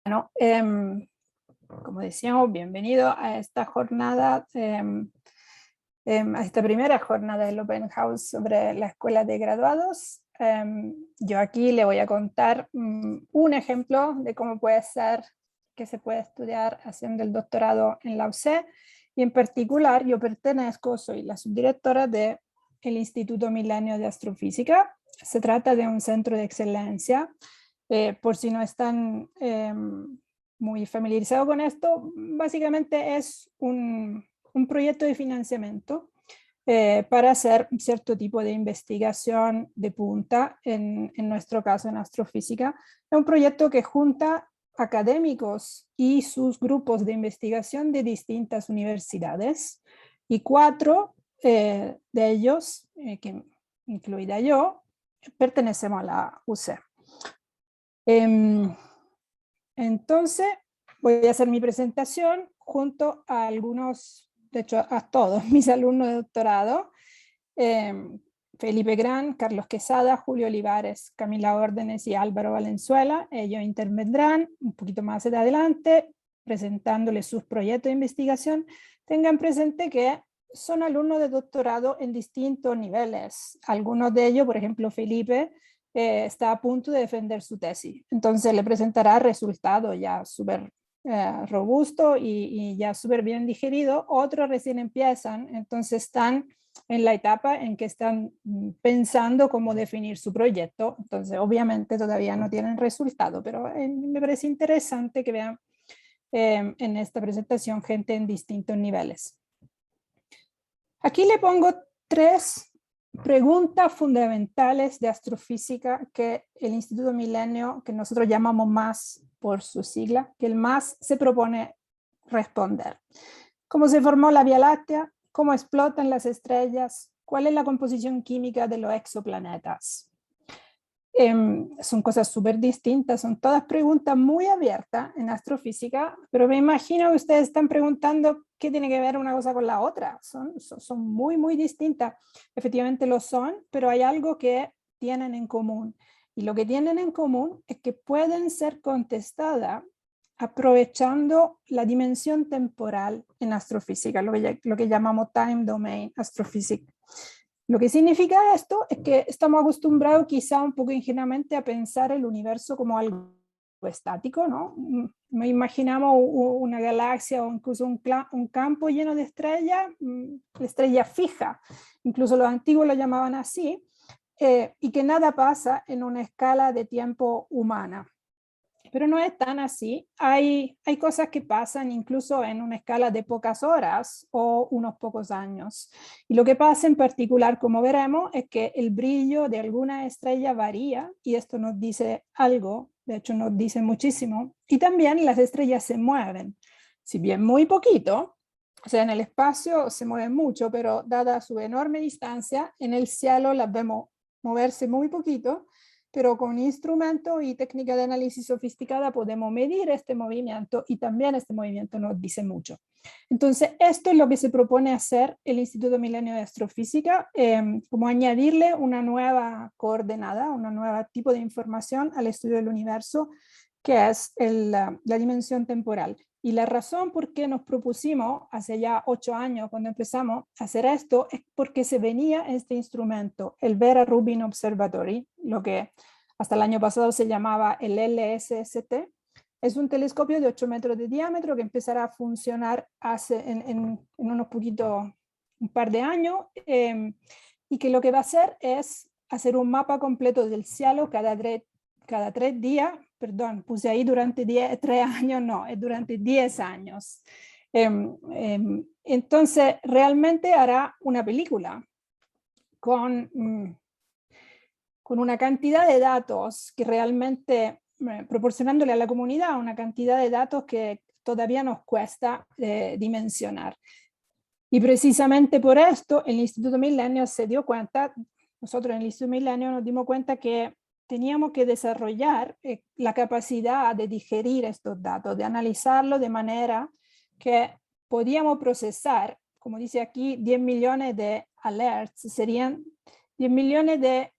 Bueno, como decíamos, bienvenido a esta jornada, a esta primera jornada del Open House sobre la escuela de graduados. Yo aquí le voy a contar un ejemplo de cómo puede ser que se puede estudiar haciendo el doctorado en la UC, y en particular yo pertenezco, soy la subdirectora del Instituto Milenio de Astrofísica. Se trata de un centro de excelencia. Por si no están muy familiarizados con esto, básicamente es un proyecto de financiamiento para hacer un cierto tipo de investigación de punta, en nuestro caso en astrofísica. Es un proyecto que junta académicos y sus grupos de investigación de distintas universidades, y 4 de ellos, que incluida yo, pertenecemos a la UC. Entonces, voy a hacer mi presentación junto a algunos, de hecho a todos mis alumnos de doctorado: Felipe Gran, Carlos Quesada, Julio Olivares, Camila Órdenes y Álvaro Valenzuela. Ellos intervendrán un poquito más adelante presentándoles sus proyectos de investigación. Tengan presente que son alumnos de doctorado en distintos niveles. Algunos de ellos, por ejemplo Felipe, está a punto de defender su tesis, entonces le presentará resultados ya súper robusto y ya súper bien digerido. Otros recién empiezan, entonces están en la etapa en que están pensando cómo definir su proyecto, entonces obviamente todavía no tienen resultado, pero me parece interesante que vean en esta presentación gente en distintos niveles. Aquí le pongo 3 preguntas fundamentales de astrofísica que el Instituto Milenio, que nosotros llamamos MAS por su sigla, que el MAS se propone responder. ¿Cómo se formó la Vía Láctea? ¿Cómo explotan las estrellas? ¿Cuál es la composición química de los exoplanetas? Son cosas súper distintas, son todas preguntas muy abiertas en astrofísica, pero me imagino que ustedes están preguntando qué tiene que ver una cosa con la otra. Son muy, muy distintas. Efectivamente lo son, pero hay algo que tienen en común. Y lo que tienen en común es que pueden ser contestadas aprovechando la dimensión temporal en astrofísica, lo que llamamos time domain astrophysics. Lo que significa esto es que estamos acostumbrados quizá un poco ingenuamente a pensar el universo como algo estático, ¿no? Me imaginamos una galaxia o incluso un campo lleno de estrellas fijas, incluso los antiguos lo llamaban así, y que nada pasa en una escala de tiempo humana. Pero no es tan así. Hay cosas que pasan incluso en una escala de pocas horas o unos pocos años. Y lo que pasa en particular, como veremos, es que el brillo de alguna estrella varía, y esto nos dice algo, de hecho nos dice muchísimo, y también las estrellas se mueven, si bien muy poquito. O sea, en el espacio se mueven mucho, pero dada su enorme distancia, en el cielo las vemos moverse muy poquito, pero con instrumentos y técnica de análisis sofisticada podemos medir este movimiento, y también este movimiento nos dice mucho. Entonces, esto es lo que se propone hacer el Instituto Milenio de Astrofísica, como añadirle una nueva coordenada, un nuevo tipo de información al estudio del universo, que es la dimensión temporal. Y la razón por qué nos propusimos hace ya 8 años, cuando empezamos a hacer esto, es porque se venía este instrumento, el Vera Rubin Observatory, lo que hasta el año pasado se llamaba el LSST. Es un telescopio de 8 metros de diámetro que empezará a funcionar en unos poquitos, un par de años, y que lo que va a hacer es hacer un mapa completo del cielo cada 3 días. Perdón, puse ahí durante 3 años, no, es durante 10 años. Entonces, realmente hará una película con una cantidad de datos que realmente, proporcionándole a la comunidad una cantidad de datos que todavía nos cuesta dimensionar. Y precisamente por esto el Instituto Milenio se dio cuenta, nosotros en el Instituto Milenio nos dimos cuenta que teníamos que desarrollar la capacidad de digerir estos datos, de analizarlos de manera que podíamos procesar, como dice aquí, 10 millones de alerts, serían 10 millones de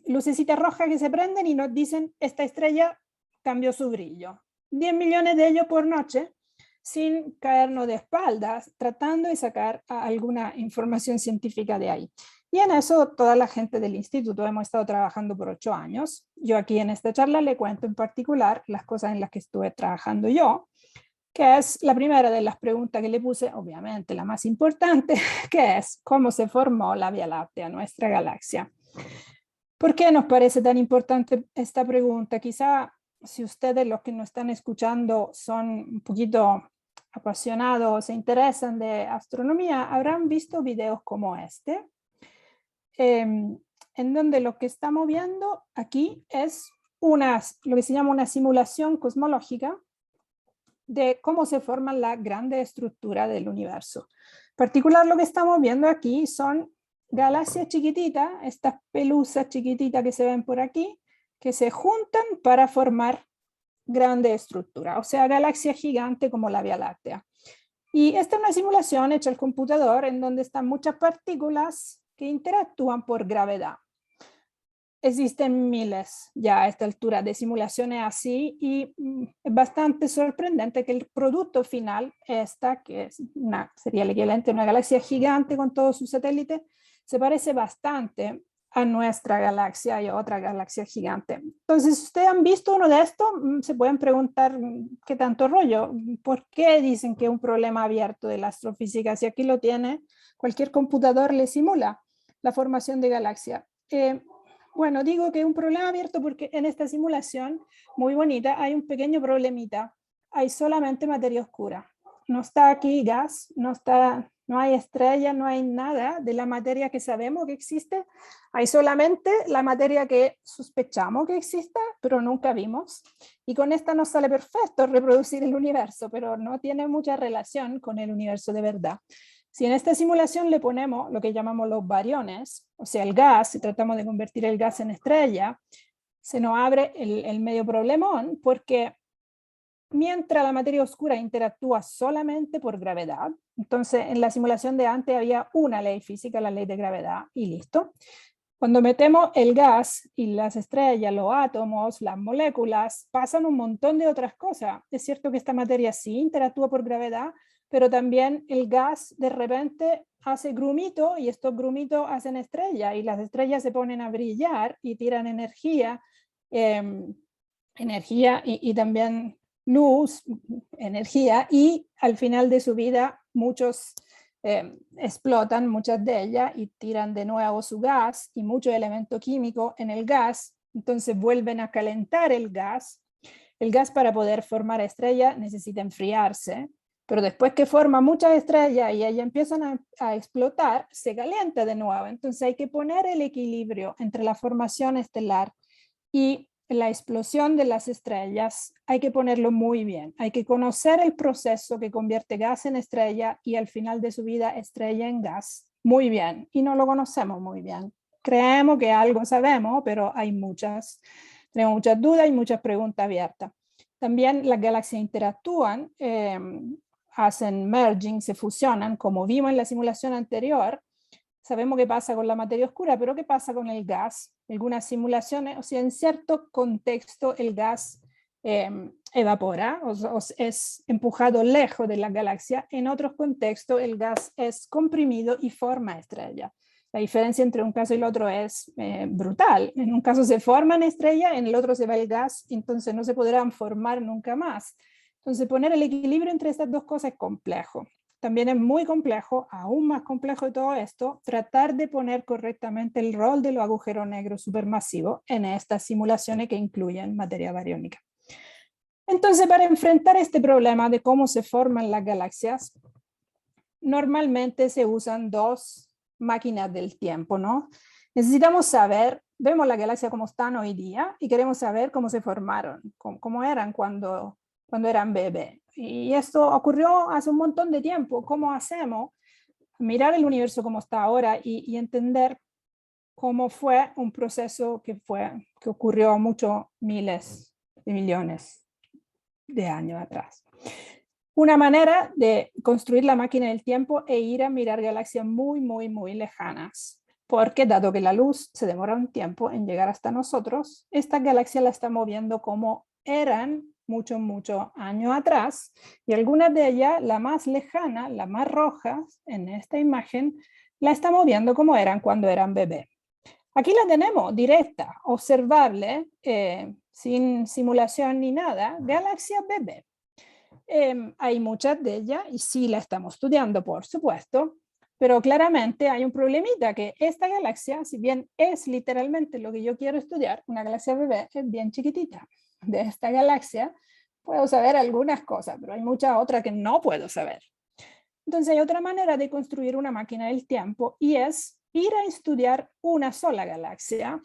lucecitas rojas que se prenden y nos dicen: esta estrella cambió su brillo. 10 millones de ellos por noche, sin caernos de espaldas, tratando de sacar alguna información científica de ahí. Y en eso toda la gente del instituto hemos estado trabajando por 8 años. Yo aquí en esta charla le cuento en particular las cosas en las que estuve trabajando yo, que es la primera de las preguntas que le puse, obviamente la más importante, que es cómo se formó la Vía Láctea, nuestra galaxia. ¿Por qué nos parece tan importante esta pregunta? Quizá si ustedes, los que nos están escuchando, son un poquito apasionados, se interesan de astronomía, habrán visto videos como este, en donde lo que estamos viendo aquí es lo que se llama una simulación cosmológica de cómo se forman las grandes estructuras del universo. En particular, lo que estamos viendo aquí son galaxias chiquititas, estas pelusas chiquititas que se ven por aquí, que se juntan para formar grandes estructuras, o sea, galaxias gigantes como la Vía Láctea. Y esta es una simulación hecha al computador en donde están muchas partículas que interactúan por gravedad. Existen miles ya a esta altura de simulaciones así y es bastante sorprendente que el producto final, esta que es sería el equivalente a una galaxia gigante con todos sus satélites, se parece bastante a nuestra galaxia y a otra galaxia gigante. Entonces, si ustedes han visto uno de estos, se pueden preguntar qué tanto rollo, por qué dicen que es un problema abierto de la astrofísica, si aquí lo tiene, cualquier computador le simula la formación de galaxia. Bueno, digo que es un problema abierto porque en esta simulación muy bonita hay un pequeño problemita. Hay solamente materia oscura. No está aquí gas, no hay estrella, no hay nada de la materia que sabemos que existe. Hay solamente la materia que sospechamos que exista, pero nunca vimos. Y con esta nos sale perfecto reproducir el universo, pero no tiene mucha relación con el universo de verdad. Si en esta simulación le ponemos lo que llamamos los bariones, o sea, el gas, si tratamos de convertir el gas en estrella, se nos abre el medio problemón porque mientras la materia oscura interactúa solamente por gravedad, entonces en la simulación de antes había una ley física, la ley de gravedad, y listo. Cuando metemos el gas y las estrellas, los átomos, las moléculas, pasan un montón de otras cosas. Es cierto que esta materia sí interactúa por gravedad, pero también el gas de repente hace grumito y estos grumitos hacen estrellas y las estrellas se ponen a brillar y tiran energía, y también luz, energía, y al final de su vida muchos explotan, muchas de ellas, y tiran de nuevo su gas y mucho elemento químico en el gas, entonces vuelven a calentar el gas. El gas, para poder formar estrellas, necesita enfriarse, pero después que forma muchas estrellas y ellas empiezan a explotar, se calienta de nuevo. Entonces hay que poner el equilibrio entre la formación estelar y la explosión de las estrellas. Hay que ponerlo muy bien. Hay que conocer el proceso que convierte gas en estrella y al final de su vida estrella en gas muy bien. Y no lo conocemos muy bien. Creemos que algo sabemos, pero tenemos muchas dudas y muchas preguntas abiertas. También las galaxias interactúan, hacen merging, se fusionan, como vimos en la simulación anterior. Sabemos qué pasa con la materia oscura, pero ¿qué pasa con el gas? Algunas simulaciones, o sea, en cierto contexto el gas evapora, o es empujado lejos de la galaxia. En otros contextos el gas es comprimido y forma estrella. La diferencia entre un caso y el otro es brutal. En un caso se forman estrellas, en el otro se va el gas, entonces no se podrán formar nunca más. Entonces poner el equilibrio entre estas dos cosas es complejo. También es muy complejo, aún más complejo de todo esto, tratar de poner correctamente el rol de los agujeros negros supermasivos en estas simulaciones que incluyen materia bariónica. Entonces, para enfrentar este problema de cómo se forman las galaxias, normalmente se usan dos máquinas del tiempo, ¿no? Necesitamos saber, vemos la galaxia como están hoy día y queremos saber cómo se formaron, cómo eran cuando eran bebés. Y esto ocurrió hace un montón de tiempo. ¿Cómo hacemos? Mirar el universo como está ahora y entender cómo fue un proceso que ocurrió muchos miles de millones de años atrás. Una manera de construir la máquina del tiempo e ir a mirar galaxias muy, muy, muy lejanas. Porque dado que la luz se demora un tiempo en llegar hasta nosotros, esta galaxia la estamos viendo como eran muchos años atrás, y algunas de ellas, la más lejana, la más roja, en esta imagen, la estamos viendo como eran cuando eran bebés. Aquí la tenemos directa, observable, sin simulación ni nada, galaxia bebé. Hay muchas de ellas y sí la estamos estudiando, por supuesto, pero claramente hay un problemita, que esta galaxia, si bien es literalmente lo que yo quiero estudiar, una galaxia bebé, es bien chiquitita. De esta galaxia puedo saber algunas cosas, pero hay muchas otras que no puedo saber. Entonces hay otra manera de construir una máquina del tiempo y es ir a estudiar una sola galaxia,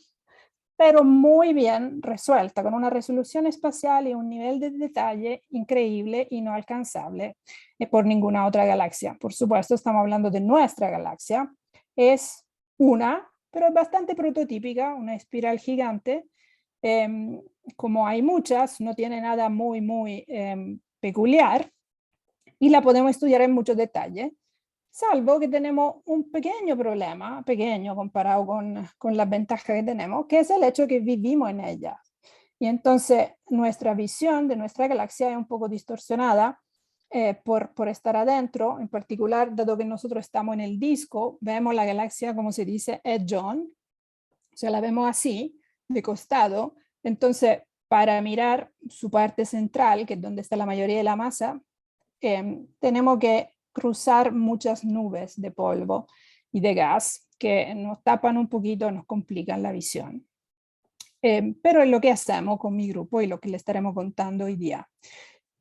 pero muy bien resuelta, con una resolución espacial y un nivel de detalle increíble y no alcanzable por ninguna otra galaxia. Por supuesto, estamos hablando de nuestra galaxia. Es una, pero es bastante prototípica, una espiral gigante. Como hay muchas, no tiene nada muy peculiar y la podemos estudiar en muchos detalles. Salvo que tenemos un pequeño problema, pequeño comparado con las ventajas que tenemos, que es el hecho que vivimos en ella. Y entonces nuestra visión de nuestra galaxia es un poco distorsionada por estar adentro, en particular, dado que nosotros estamos en el disco, vemos la galaxia, como se dice, head-on, o sea, la vemos así, de costado. Entonces, para mirar su parte central, que es donde está la mayoría de la masa, tenemos que cruzar muchas nubes de polvo y de gas que nos tapan un poquito, nos complican la visión. Pero es lo que hacemos con mi grupo y lo que le estaremos contando hoy día.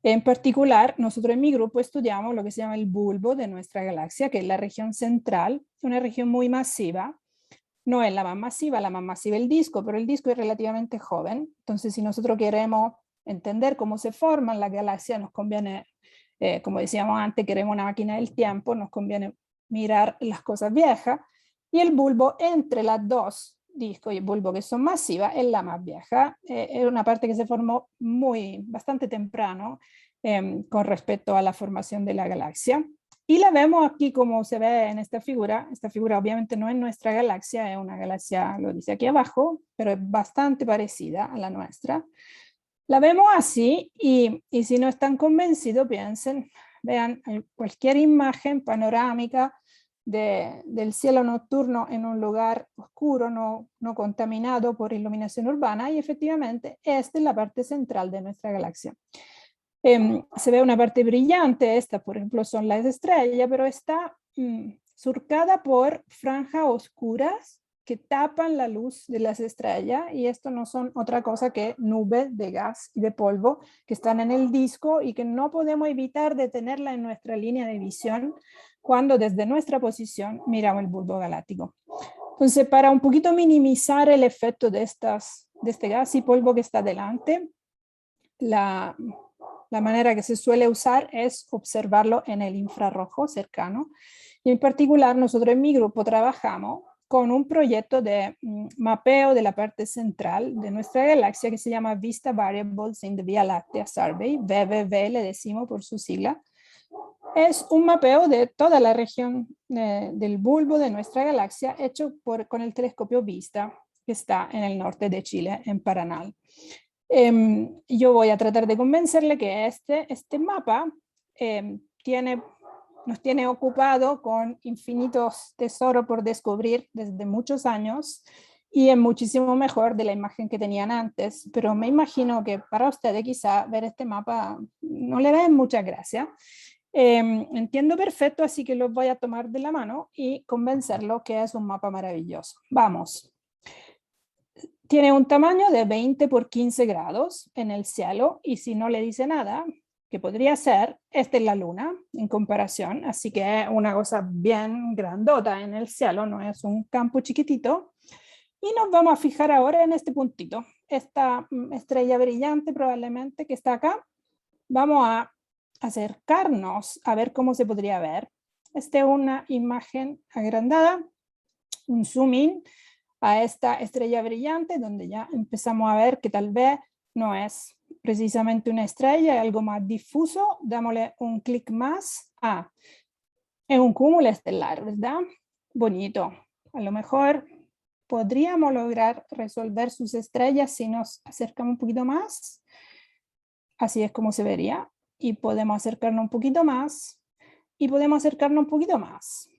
En particular, nosotros en mi grupo estudiamos lo que se llama el bulbo de nuestra galaxia, que es la región central, una región muy masiva. No es la más masiva es el disco, pero el disco es relativamente joven. Entonces, si nosotros queremos entender cómo se forman las galaxias, nos conviene, como decíamos antes, queremos una máquina del tiempo, nos conviene mirar las cosas viejas, y el bulbo entre las dos discos y el bulbo que son masivas es la más vieja. Es una parte que se formó bastante temprano con respecto a la formación de la galaxia. Y la vemos aquí como se ve en esta figura. Esta figura obviamente no es nuestra galaxia, es una galaxia, lo dice aquí abajo, pero es bastante parecida a la nuestra. La vemos así y si no están convencidos, piensen, vean cualquier imagen panorámica del cielo nocturno en un lugar oscuro, no contaminado por iluminación urbana, y efectivamente esta es la parte central de nuestra galaxia. Se ve una parte brillante, esta por ejemplo son las estrellas, pero está surcada por franjas oscuras que tapan la luz de las estrellas, y esto no son otra cosa que nubes de gas y de polvo que están en el disco y que no podemos evitar de tenerla en nuestra línea de visión cuando desde nuestra posición miramos el bulbo galáctico. Entonces, para un poquito minimizar el efecto de este gas y polvo que está delante, la manera que se suele usar es observarlo en el infrarrojo cercano. Y en particular, nosotros en mi grupo trabajamos con un proyecto de mapeo de la parte central de nuestra galaxia que se llama Vista Variables in the Vía Láctea Survey, VVV le decimos por su sigla. Es un mapeo de toda la región del bulbo de nuestra galaxia hecho con el telescopio Vista, que está en el norte de Chile, en Paranal. Yo voy a tratar de convencerle que este mapa nos tiene ocupado con infinitos tesoros por descubrir desde muchos años, y es muchísimo mejor de la imagen que tenían antes, pero me imagino que para ustedes quizá ver este mapa no le den mucha gracia. Entiendo perfecto, así que los voy a tomar de la mano y convencerlos que es un mapa maravilloso. Vamos. Tiene un tamaño de 20 por 15 grados en el cielo, y si no le dice nada, que podría ser, esta es la luna en comparación, así que es una cosa bien grandota en el cielo, no es un campo chiquitito. Y nos vamos a fijar ahora en este puntito, esta estrella brillante probablemente que está acá. Vamos a acercarnos a ver cómo se podría ver. Esta es una imagen agrandada, un zoom in a esta estrella brillante, donde ya empezamos a ver que tal vez no es precisamente una estrella, es algo más difuso. Dámosle un clic más. Es un cúmulo estelar, ¿verdad? Bonito. A lo mejor podríamos lograr resolver sus estrellas si nos acercamos un poquito más. así es como se vería, y podemos acercarnos un poquito más, y podemos acercarnos un poquito más.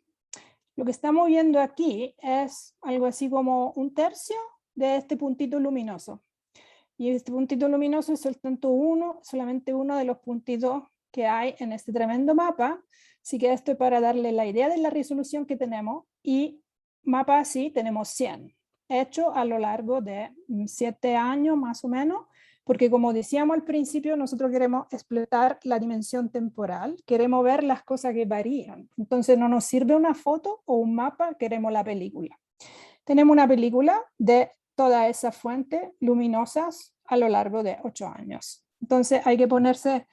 Lo que estamos viendo aquí es algo así como 1/3 de este puntito luminoso. Y este puntito luminoso es solamente uno de los puntitos que hay en este tremendo mapa. Así que esto es para darle la idea de la resolución que tenemos. Y mapa así tenemos 100, hecho a lo largo de 7 años más o menos, porque como decíamos al principio, nosotros queremos explotar la dimensión temporal, queremos ver las cosas que varían. Entonces no nos sirve una foto o un mapa, queremos la película. Tenemos una película de todas esas fuentes luminosas a lo largo de 8 años. Entonces hay que ponerse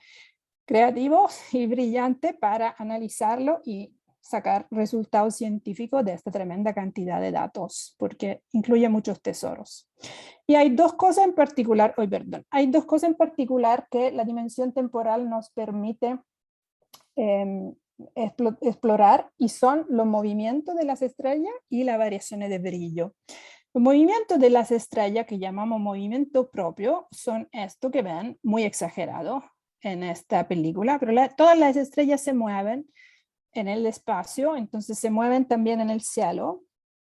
creativos y brillantes para analizarlo y sacar resultados científicos de esta tremenda cantidad de datos, porque incluye muchos tesoros. Y hay dos cosas en particular, hay dos cosas en particular que la dimensión temporal nos permite explorar, y son los movimientos de las estrellas y las variaciones de brillo. Los movimientos de las estrellas, que llamamos movimiento propio, son esto que ven muy exagerado en esta película, pero todas las estrellas se mueven en el espacio, entonces se mueven también en el cielo.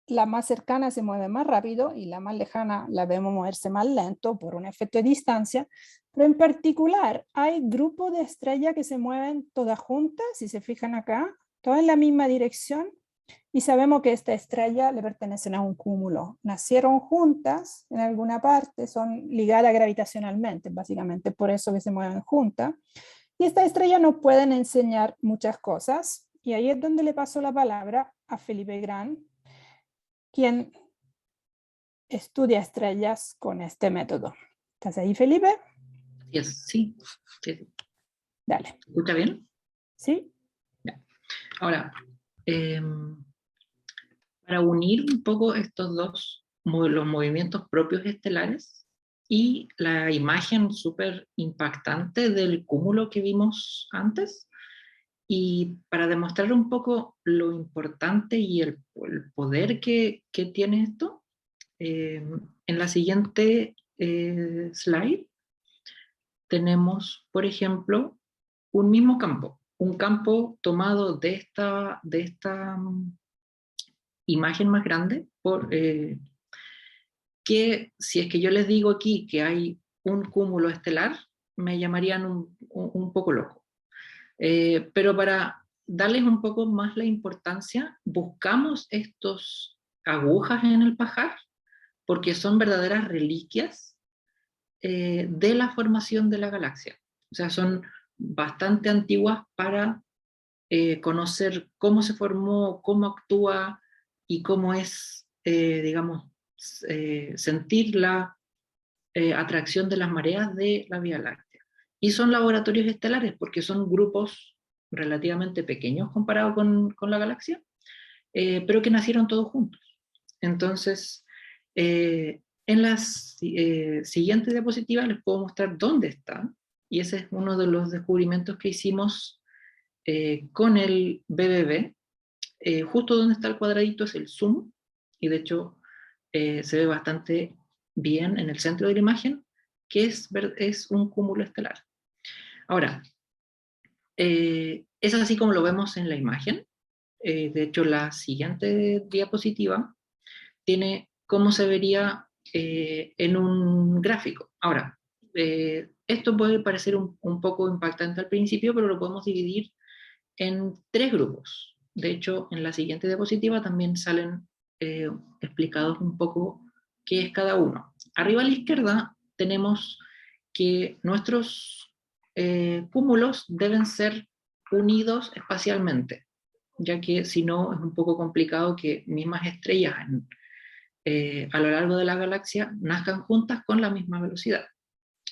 La más cercana se mueve más rápido y la más lejana la vemos moverse más lento por un efecto de distancia, pero en particular hay grupos de estrellas que se mueven todas juntas, si se fijan acá, todas en la misma dirección, y sabemos que esta estrella le pertenecen a un cúmulo. Nacieron juntas en alguna parte, son ligadas gravitacionalmente, básicamente por eso que se mueven juntas. Y estas estrellas nos pueden enseñar muchas cosas, y ahí es donde le paso la palabra a Felipe Gran, quien estudia estrellas con este método. ¿Estás ahí, Felipe? Yes, sí. Sí. Dale. ¿Se escucha bien? ¿Sí? Ya. Ahora, para unir un poco estos dos, los movimientos propios estelares y la imagen súper impactante del cúmulo que vimos antes, y para demostrar un poco lo importante y el poder que tiene esto, en la siguiente slide tenemos, por ejemplo, un mismo campo, un campo tomado de esta imagen más grande, que si es que yo les digo aquí que hay un cúmulo estelar, me llamarían un poco loco. Pero para darles un poco más la importancia, buscamos estos agujas en el pajar, porque son verdaderas reliquias de la formación de la galaxia. O sea, son bastante antiguas para conocer cómo se formó, cómo actúa y cómo es, digamos, sentir la atracción de las mareas de la Vía Láctea. Y son laboratorios estelares porque son grupos relativamente pequeños comparados con la galaxia, pero que nacieron todos juntos. Entonces, en las siguientes diapositivas les puedo mostrar dónde están, y ese es uno de los descubrimientos que hicimos con el BBB. Justo donde está el cuadradito es el zoom, y de hecho se ve bastante bien en el centro de la imagen, que es un cúmulo estelar. Ahora, es así como lo vemos en la imagen. De hecho, la siguiente diapositiva tiene cómo se vería en un gráfico. Ahora, esto puede parecer un poco impactante al principio, pero lo podemos dividir en 3 grupos. De hecho, en la siguiente diapositiva también salen explicados un poco qué es cada uno. Arriba a la izquierda tenemos que nuestros cúmulos deben ser unidos espacialmente, ya que si no es un poco complicado que mismas estrellas a lo largo de la galaxia nazcan juntas con la misma velocidad.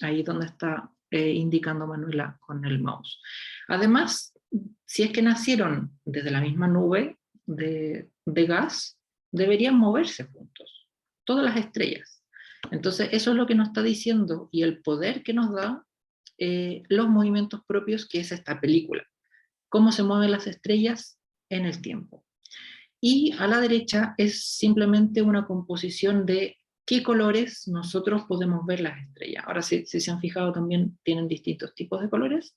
Ahí es donde está indicando Manuela con el mouse. Además, si es que nacieron desde la misma nube de gas, deberían moverse juntos, todas las estrellas. Entonces, eso es lo que nos está diciendo, y el poder que nos da los movimientos propios, que es esta película. Cómo se mueven las estrellas en el tiempo. Y a la derecha es simplemente una composición de qué colores nosotros podemos ver las estrellas. Ahora, si se han fijado, también tienen distintos tipos de colores.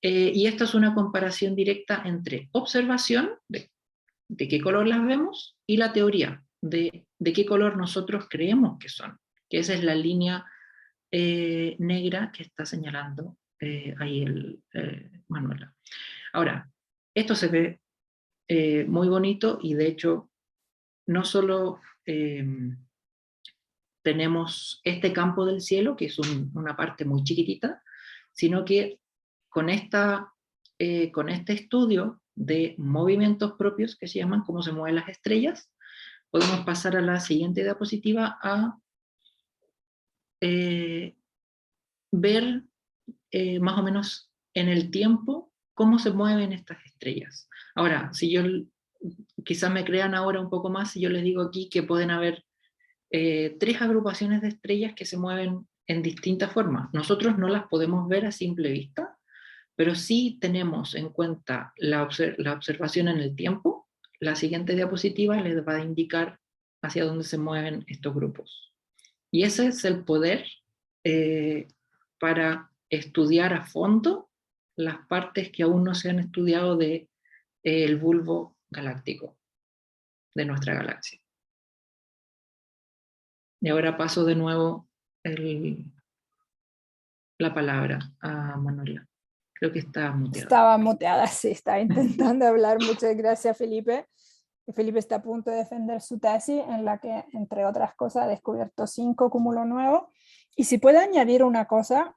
Y esta es una comparación directa entre observación, de qué color las vemos, y la teoría, de qué color nosotros creemos que son, que esa es la línea negra que está señalando ahí Manuela. Ahora, esto se ve muy bonito, y de hecho no solo tenemos este campo del cielo, que es una parte muy chiquitita, sino que con este estudio de movimientos propios, que se llaman cómo se mueven las estrellas, podemos pasar a la siguiente diapositiva a ver más o menos en el tiempo cómo se mueven estas estrellas. Ahora, si yo quizás me crean ahora un poco más si yo les digo aquí que pueden haber 3 agrupaciones de estrellas que se mueven en distintas formas. Nosotros no las podemos ver a simple vista, pero sí tenemos en cuenta la observación en el tiempo. La siguiente diapositiva les va a indicar hacia dónde se mueven estos grupos. Y ese es el poder para estudiar a fondo las partes que aún no se han estudiado del bulbo galáctico de nuestra galaxia. Y ahora paso de nuevo la palabra a Manuela. Creo que está muteada. Estaba muteada, sí, estaba intentando hablar. Muchas gracias, Felipe. Felipe está a punto de defender su tesis, en la que, entre otras cosas, ha descubierto 5 cúmulos nuevos. Y si puedo añadir una cosa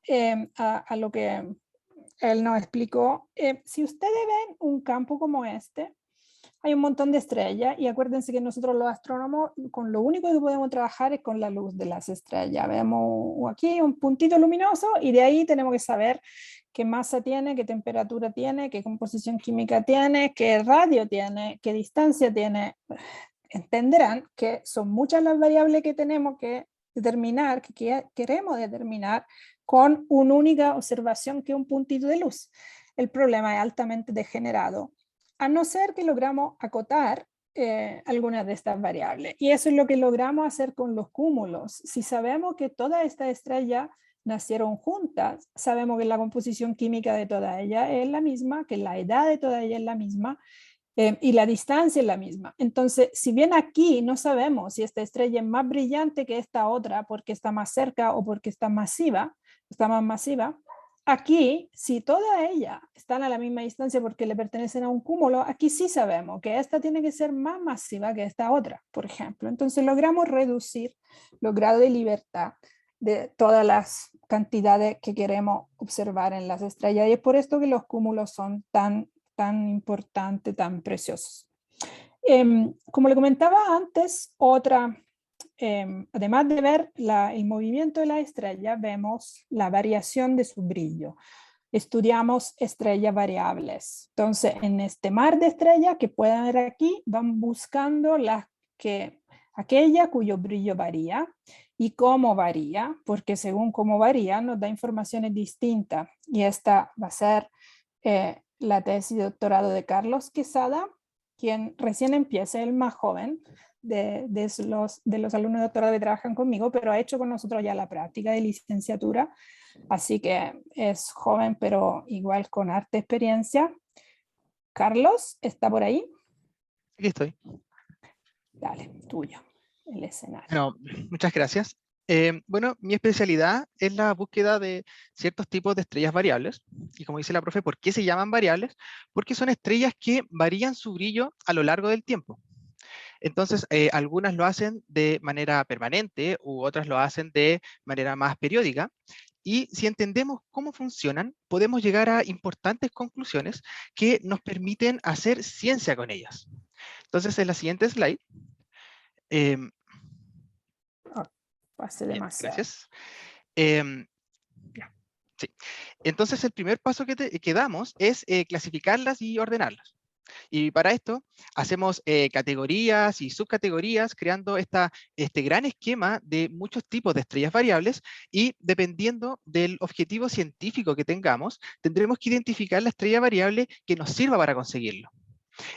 a lo que él nos explicó, si ustedes ven un campo como este, hay un montón de estrellas, y acuérdense que nosotros los astrónomos con lo único que podemos trabajar es con la luz de las estrellas. Vemos aquí un puntito luminoso y de ahí tenemos que saber qué masa tiene, qué temperatura tiene, qué composición química tiene, qué radio tiene, qué distancia tiene. Entenderán que son muchas las variables que tenemos que determinar, que queremos determinar con una única observación, que es un puntito de luz. El problema es altamente degenerado, a no ser que logramos acotar algunas de estas variables. Y eso es lo que logramos hacer con los cúmulos. Si sabemos que todas estas estrellas nacieron juntas, sabemos que la composición química de todas ellas es la misma, que la edad de todas ellas es la misma, y la distancia es la misma. Entonces, si bien aquí no sabemos si esta estrella es más brillante que esta otra porque está más cerca o porque está más masiva, aquí, si todas ellas están a la misma distancia porque le pertenecen a un cúmulo, aquí sí sabemos que esta tiene que ser más masiva que esta otra, por ejemplo. Entonces logramos reducir los grados de libertad de todas las cantidades que queremos observar en las estrellas, y es por esto que los cúmulos son tan importantes, tan preciosos. Como le comentaba antes, además de ver el movimiento de la estrella, vemos la variación de su brillo. Estudiamos estrellas variables. Entonces, en este mar de estrellas que pueden ver aquí, van buscando aquella cuyo brillo varía. ¿Y cómo varía? Porque según cómo varía, nos da informaciones distintas. Y esta va a ser la tesis de doctorado de Carlos Quesada, quien recién empieza, el más joven de los alumnos de doctorado que trabajan conmigo, pero ha hecho con nosotros ya la práctica de licenciatura, así que es joven, pero igual con harta experiencia. Carlos, ¿está por ahí? Aquí estoy. Dale, tuyo, el escenario. Bueno, muchas gracias. Bueno, mi especialidad es la búsqueda de ciertos tipos de estrellas variables. Y como dice la profe, ¿por qué se llaman variables? Porque son estrellas que varían su brillo a lo largo del tiempo. Entonces, algunas lo hacen de manera permanente u otras lo hacen de manera más periódica. Y si entendemos cómo funcionan, podemos llegar a importantes conclusiones que nos permiten hacer ciencia con ellas. Entonces, en la siguiente slide. Pase Bien, demasiado. gracias. Sí. Entonces, el primer paso que damos es clasificarlas y ordenarlas. Y para esto hacemos categorías y subcategorías, creando este gran esquema de muchos tipos de estrellas variables, y dependiendo del objetivo científico que tengamos, tendremos que identificar la estrella variable que nos sirva para conseguirlo.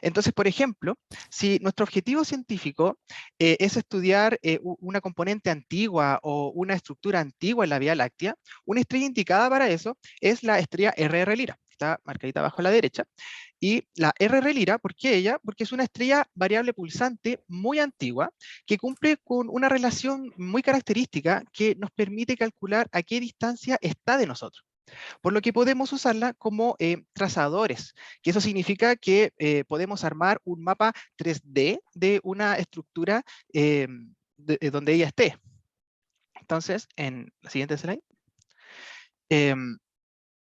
Entonces, por ejemplo, si nuestro objetivo científico es estudiar una componente antigua o una estructura antigua en la Vía Láctea, una estrella indicada para eso es la estrella RR Lira, que está marcadita abajo a la derecha. Y la RR Lira, ¿por qué ella? Porque es una estrella variable pulsante muy antigua que cumple con una relación muy característica que nos permite calcular a qué distancia está de nosotros. Por lo que podemos usarla como trazadores, que eso significa que podemos armar un mapa 3D de una estructura donde ella esté. Entonces, en la siguiente slide.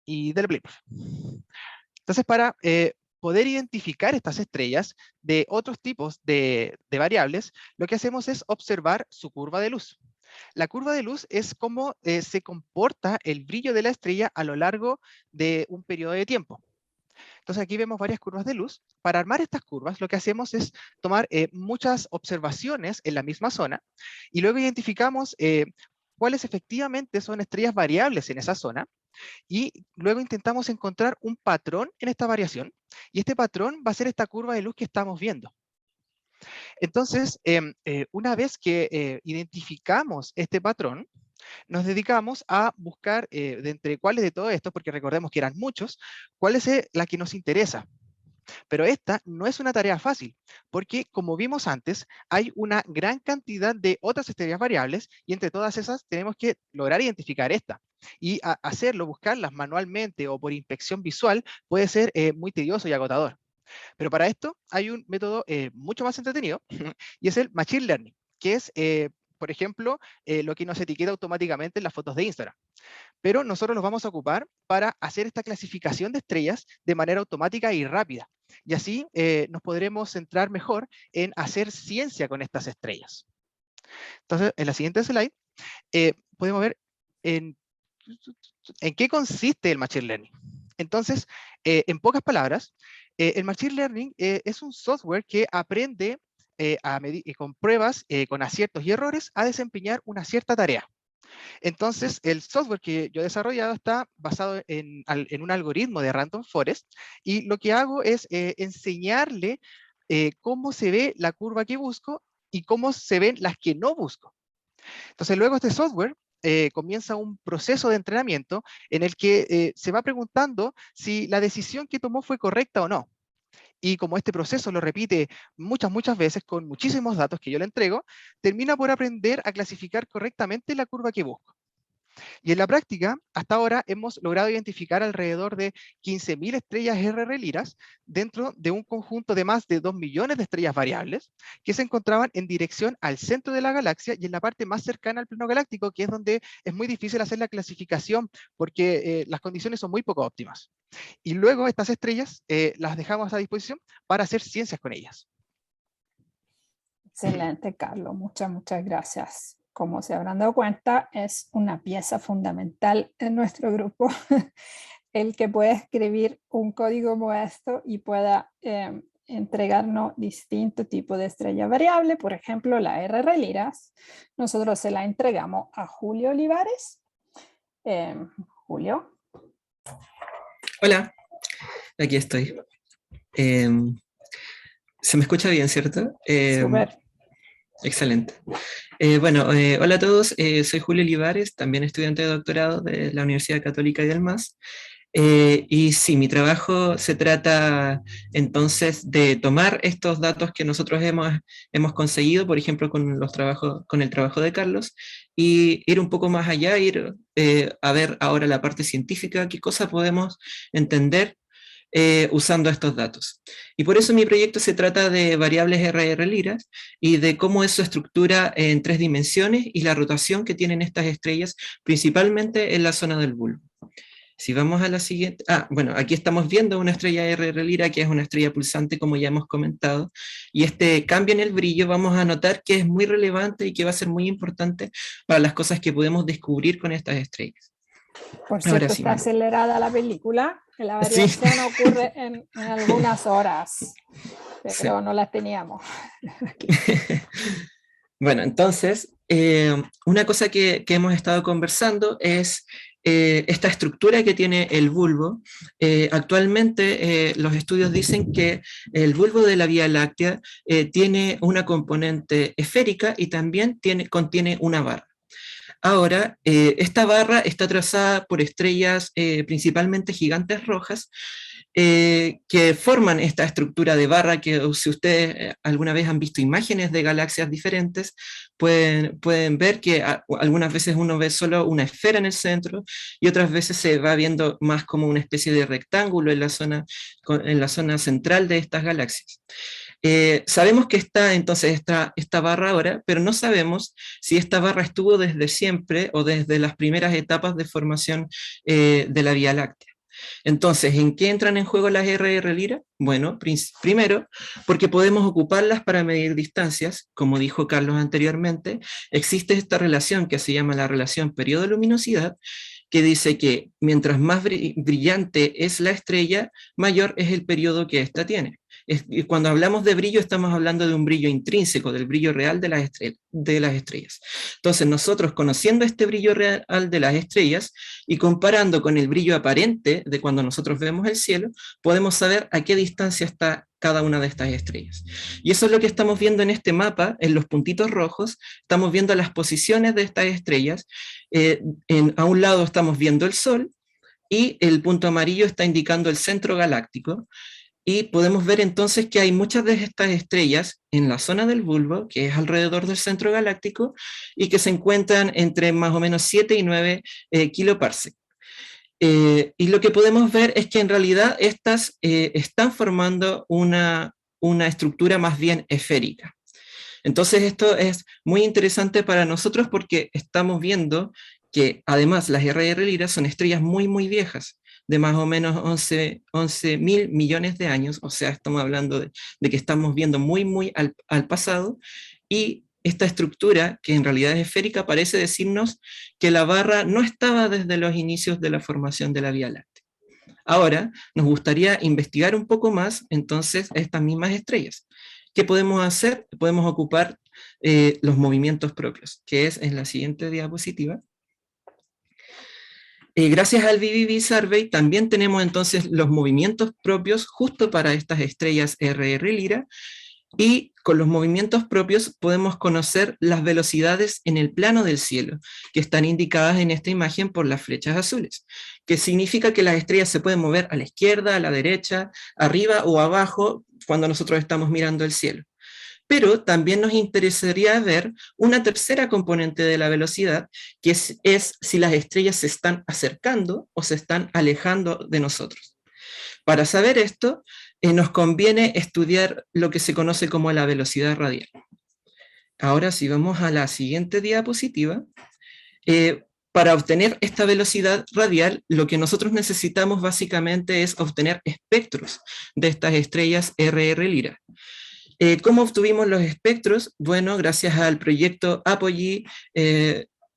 Y dale play. Entonces, para poder identificar estas estrellas de otros tipos de variables, lo que hacemos es observar su curva de luz. La curva de luz es cómo se comporta el brillo de la estrella a lo largo de un periodo de tiempo. Entonces aquí vemos varias curvas de luz. Para armar estas curvas, lo que hacemos es tomar muchas observaciones en la misma zona y luego identificamos cuáles efectivamente son estrellas variables en esa zona y luego intentamos encontrar un patrón en esta variación y este patrón va a ser esta curva de luz que estamos viendo. Entonces, una vez que identificamos este patrón, nos dedicamos a buscar de entre cuáles de todos estos, porque recordemos que eran muchos, cuál es la que nos interesa. Pero esta no es una tarea fácil, porque como vimos antes, hay una gran cantidad de otras estrellas variables y entre todas esas tenemos que lograr identificar esta. Y hacerlo, buscarlas manualmente o por inspección visual, puede ser muy tedioso y agotador. Pero para esto hay un método mucho más entretenido y es el Machine Learning, que es, por ejemplo, lo que nos etiqueta automáticamente en las fotos de Instagram. Pero nosotros los vamos a ocupar para hacer esta clasificación de estrellas de manera automática y rápida. Y así nos podremos centrar mejor en hacer ciencia con estas estrellas. Entonces, en la siguiente slide, podemos ver en qué consiste el Machine Learning. Entonces, en pocas palabras, el Machine Learning es un software que aprende con pruebas, con aciertos y errores, a desempeñar una cierta tarea. Entonces, el software que yo he desarrollado está basado en un algoritmo de Random Forest, y lo que hago es enseñarle cómo se ve la curva que busco y cómo se ven las que no busco. Entonces, luego este software comienza un proceso de entrenamiento en el que se va preguntando si la decisión que tomó fue correcta o no. Y como este proceso lo repite muchas veces con muchísimos datos que yo le entrego, termina por aprender a clasificar correctamente la curva que busco. Y en la práctica, hasta ahora hemos logrado identificar alrededor de 15.000 estrellas RR Liras dentro de un conjunto de más de 2 millones de estrellas variables que se encontraban en dirección al centro de la galaxia y en la parte más cercana al plano galáctico, que es donde es muy difícil hacer la clasificación porque las condiciones son muy poco óptimas. Y luego estas estrellas las dejamos a disposición para hacer ciencias con ellas. Excelente, Carlos. Muchas gracias. Como se habrán dado cuenta, es una pieza fundamental en nuestro grupo el que pueda escribir un código como esto y pueda entregarnos distintos tipos de estrella variable. Por ejemplo, la RR Liras, nosotros se la entregamos a Julio Olivares. Julio. Hola, aquí estoy. ¿Se me escucha bien, cierto? Súper. Excelente. Hola a todos, soy Julio Olivares, también estudiante de doctorado de la Universidad Católica y del MAS. Y sí, mi trabajo se trata entonces de tomar estos datos que nosotros hemos conseguido, por ejemplo, con el trabajo de Carlos, y ir un poco más allá, ir a ver ahora la parte científica, qué cosa podemos entender usando estos datos. Y por eso mi proyecto se trata de variables RR Liras y de cómo es su estructura en 3 dimensiones y la rotación que tienen estas estrellas, principalmente en la zona del bulbo. Si vamos a la siguiente, aquí estamos viendo una estrella RR Lira, que es una estrella pulsante, como ya hemos comentado, y este cambio en el brillo vamos a notar que es muy relevante y que va a ser muy importante para las cosas que podemos descubrir con estas estrellas. Por cierto, está acelerada la película, la variación ocurre en algunas horas, pero no las teníamos. Bueno, entonces, una cosa que hemos estado conversando es esta estructura que tiene el bulbo. Actualmente los estudios dicen que el bulbo de la Vía Láctea tiene una componente esférica y también contiene una barra. Ahora, esta barra está trazada por estrellas principalmente gigantes rojas, que forman esta estructura de barra que si ustedes alguna vez han visto imágenes de galaxias diferentes, pueden ver que algunas veces uno ve solo una esfera en el centro y otras veces se va viendo más como una especie de rectángulo en la zona central de estas galaxias. Sabemos que está entonces esta barra ahora, pero no sabemos si esta barra estuvo desde siempre o desde las primeras etapas de formación de la Vía Láctea. Entonces, ¿en qué entran en juego las RR Lyra? Bueno, primero, porque podemos ocuparlas para medir distancias, como dijo Carlos anteriormente. Existe esta relación que se llama la relación periodo-luminosidad, que dice que mientras más brillante es la estrella, mayor es el periodo que ésta tiene. Y cuando hablamos de brillo, estamos hablando de un brillo intrínseco, del brillo real de las estrellas. Entonces, nosotros conociendo este brillo real de las estrellas y comparando con el brillo aparente de cuando nosotros vemos el cielo, podemos saber a qué distancia está cada una de estas estrellas. Y eso es lo que estamos viendo en este mapa, en los puntitos rojos, estamos viendo las posiciones de estas estrellas. A un lado estamos viendo el Sol, y el punto amarillo está indicando el centro galáctico, y podemos ver entonces que hay muchas de estas estrellas en la zona del bulbo, que es alrededor del centro galáctico, y que se encuentran entre más o menos 7 y 9 kiloparsec. Y lo que podemos ver es que en realidad estas están formando una estructura más bien esférica. Entonces esto es muy interesante para nosotros porque estamos viendo que además las RR Lyra son estrellas muy muy viejas, de más o menos 11 mil millones de años, o sea, estamos hablando de que estamos viendo muy muy al pasado, y esta estructura, que en realidad es esférica, parece decirnos que la barra no estaba desde los inicios de la formación de la Vía Láctea. Ahora, nos gustaría investigar un poco más, entonces, estas mismas estrellas. ¿Qué podemos hacer? Podemos ocupar los movimientos propios, que es en la siguiente diapositiva. Gracias al VVV Survey también tenemos entonces los movimientos propios justo para estas estrellas RR Lyra, y con los movimientos propios podemos conocer las velocidades en el plano del cielo, que están indicadas en esta imagen por las flechas azules, que significa que las estrellas se pueden mover a la izquierda, a la derecha, arriba o abajo cuando nosotros estamos mirando el cielo. Pero también nos interesaría ver una tercera componente de la velocidad, que es si las estrellas se están acercando o se están alejando de nosotros. Para saber esto, nos conviene estudiar lo que se conoce como la velocidad radial. Ahora, si vamos a la siguiente diapositiva, para obtener esta velocidad radial, lo que nosotros necesitamos básicamente es obtener espectros de estas estrellas RR Lyra. ¿Cómo obtuvimos los espectros? Bueno, gracias al proyecto Apogee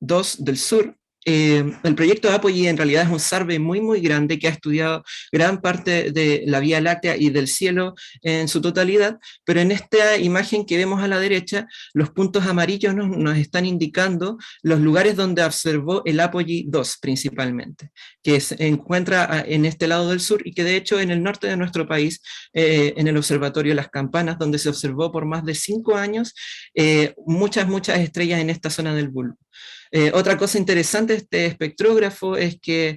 2 del sur. El proyecto Apogee en realidad es un survey muy muy grande que ha estudiado gran parte de la Vía Láctea y del cielo en su totalidad, pero en esta imagen que vemos a la derecha, los puntos amarillos nos están indicando los lugares donde observó el Apogee 2 principalmente, que se encuentra en este lado del sur y que de hecho en el norte de nuestro país, en el observatorio Las Campanas, donde se observó por más de 5 años muchas estrellas en esta zona del bulbo. Otra cosa interesante de este espectrógrafo es que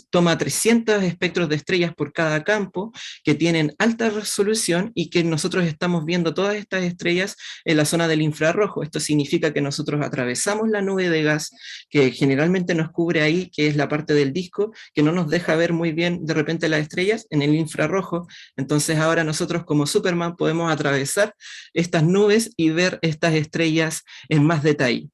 toma 300 espectros de estrellas por cada campo, que tienen alta resolución y que nosotros estamos viendo todas estas estrellas en la zona del infrarrojo. Esto significa que nosotros atravesamos la nube de gas que generalmente nos cubre ahí, que es la parte del disco, que no nos deja ver muy bien de repente las estrellas en el infrarrojo. Entonces ahora nosotros como Superman podemos atravesar estas nubes y ver estas estrellas en más detalle.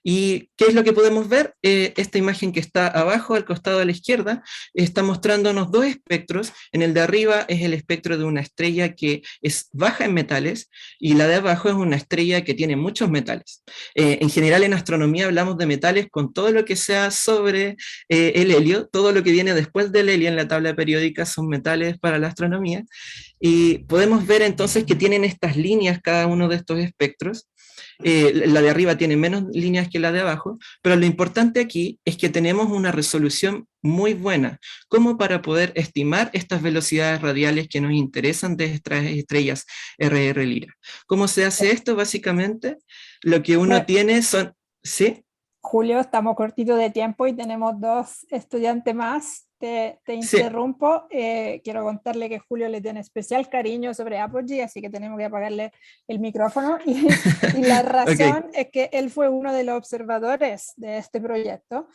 ¿Y qué es lo que podemos ver? Esta imagen que está abajo, al costado de la izquierda, está mostrándonos dos espectros. En el de arriba es el espectro de una estrella que es baja en metales, y la de abajo es una estrella que tiene muchos metales. En general en astronomía hablamos de metales con todo lo que sea sobre el helio. Todo lo que viene después del helio en la tabla periódica son metales para la astronomía, y podemos ver entonces que tienen estas líneas cada uno de estos espectros. la de arriba tiene menos líneas que la de abajo, pero lo importante aquí es que tenemos una resolución muy buena, como para poder estimar estas velocidades radiales que nos interesan de estas estrellas RR Lyra. ¿Cómo se hace esto? Básicamente, lo que uno tiene son... ¿Sí? Julio, estamos cortitos de tiempo y tenemos 2 estudiantes más. Te Sí. interrumpo. Quiero contarle que Julio le tiene especial cariño sobre Apogee, así que tenemos que apagarle el micrófono. Y la razón es que él fue uno de los observadores de este proyecto.